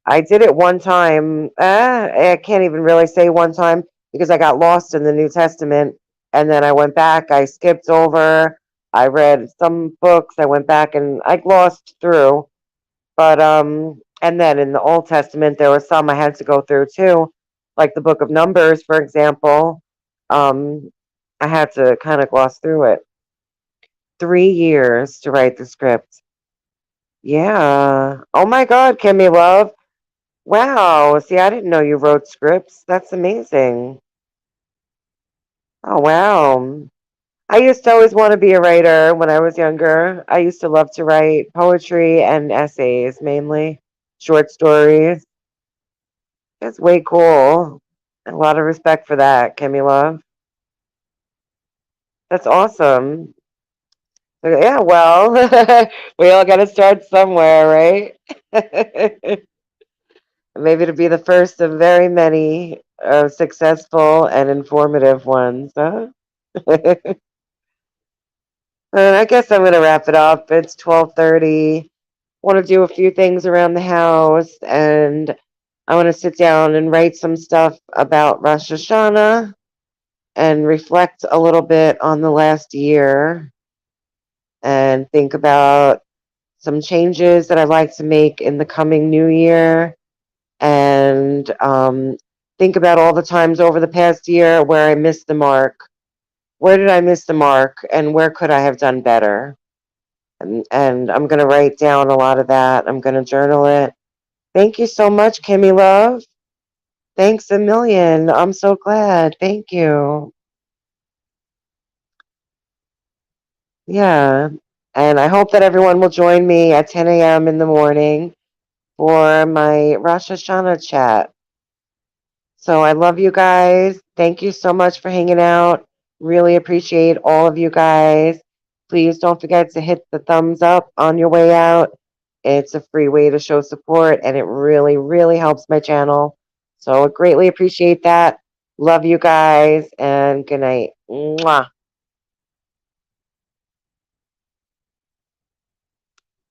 I did it one time. I can't even really say one time because I got lost in the New Testament, and then I went back. I skipped over. I read some books. I went back and I glossed through. But and then in the Old Testament, there were some I had to go through too, like the Book of Numbers, for example. Um, I had to kind of gloss through it. 3 years to write the script. Yeah. Oh my God, Kimmy Love. Wow. See, I didn't know you wrote scripts. That's amazing. Oh, wow. I used to always want to be a writer when I was younger. I used to love to write poetry and essays, mainly short stories. That's way cool. A lot of respect for that, Kimmy Love. That's awesome. Yeah, well, we all got to start somewhere, right? Maybe to be the first of very many successful and informative ones, huh? And I guess I'm gonna wrap it up. It's 12:30. Want to do a few things around the house, and I want to sit down and write some stuff about Rosh Hashanah and reflect a little bit on the last year and think about some changes that I'd like to make in the coming new year and think about all the times over the past year where I missed the mark. Where did I miss the mark, and where could I have done better? And I'm going to write down a lot of that. I'm going to journal it. Thank you so much, Kimmy Love. Thanks a million. I'm so glad. Thank you. Yeah. And I hope that everyone will join me at 10 a.m. in the morning for my Rosh Hashanah chat. So I love you guys. Thank you so much for hanging out. Really appreciate all of you guys. Please don't forget to hit the thumbs up on your way out. It's a free way to show support and it really, really helps my channel. So I greatly appreciate that. Love you guys and good night. Mwah.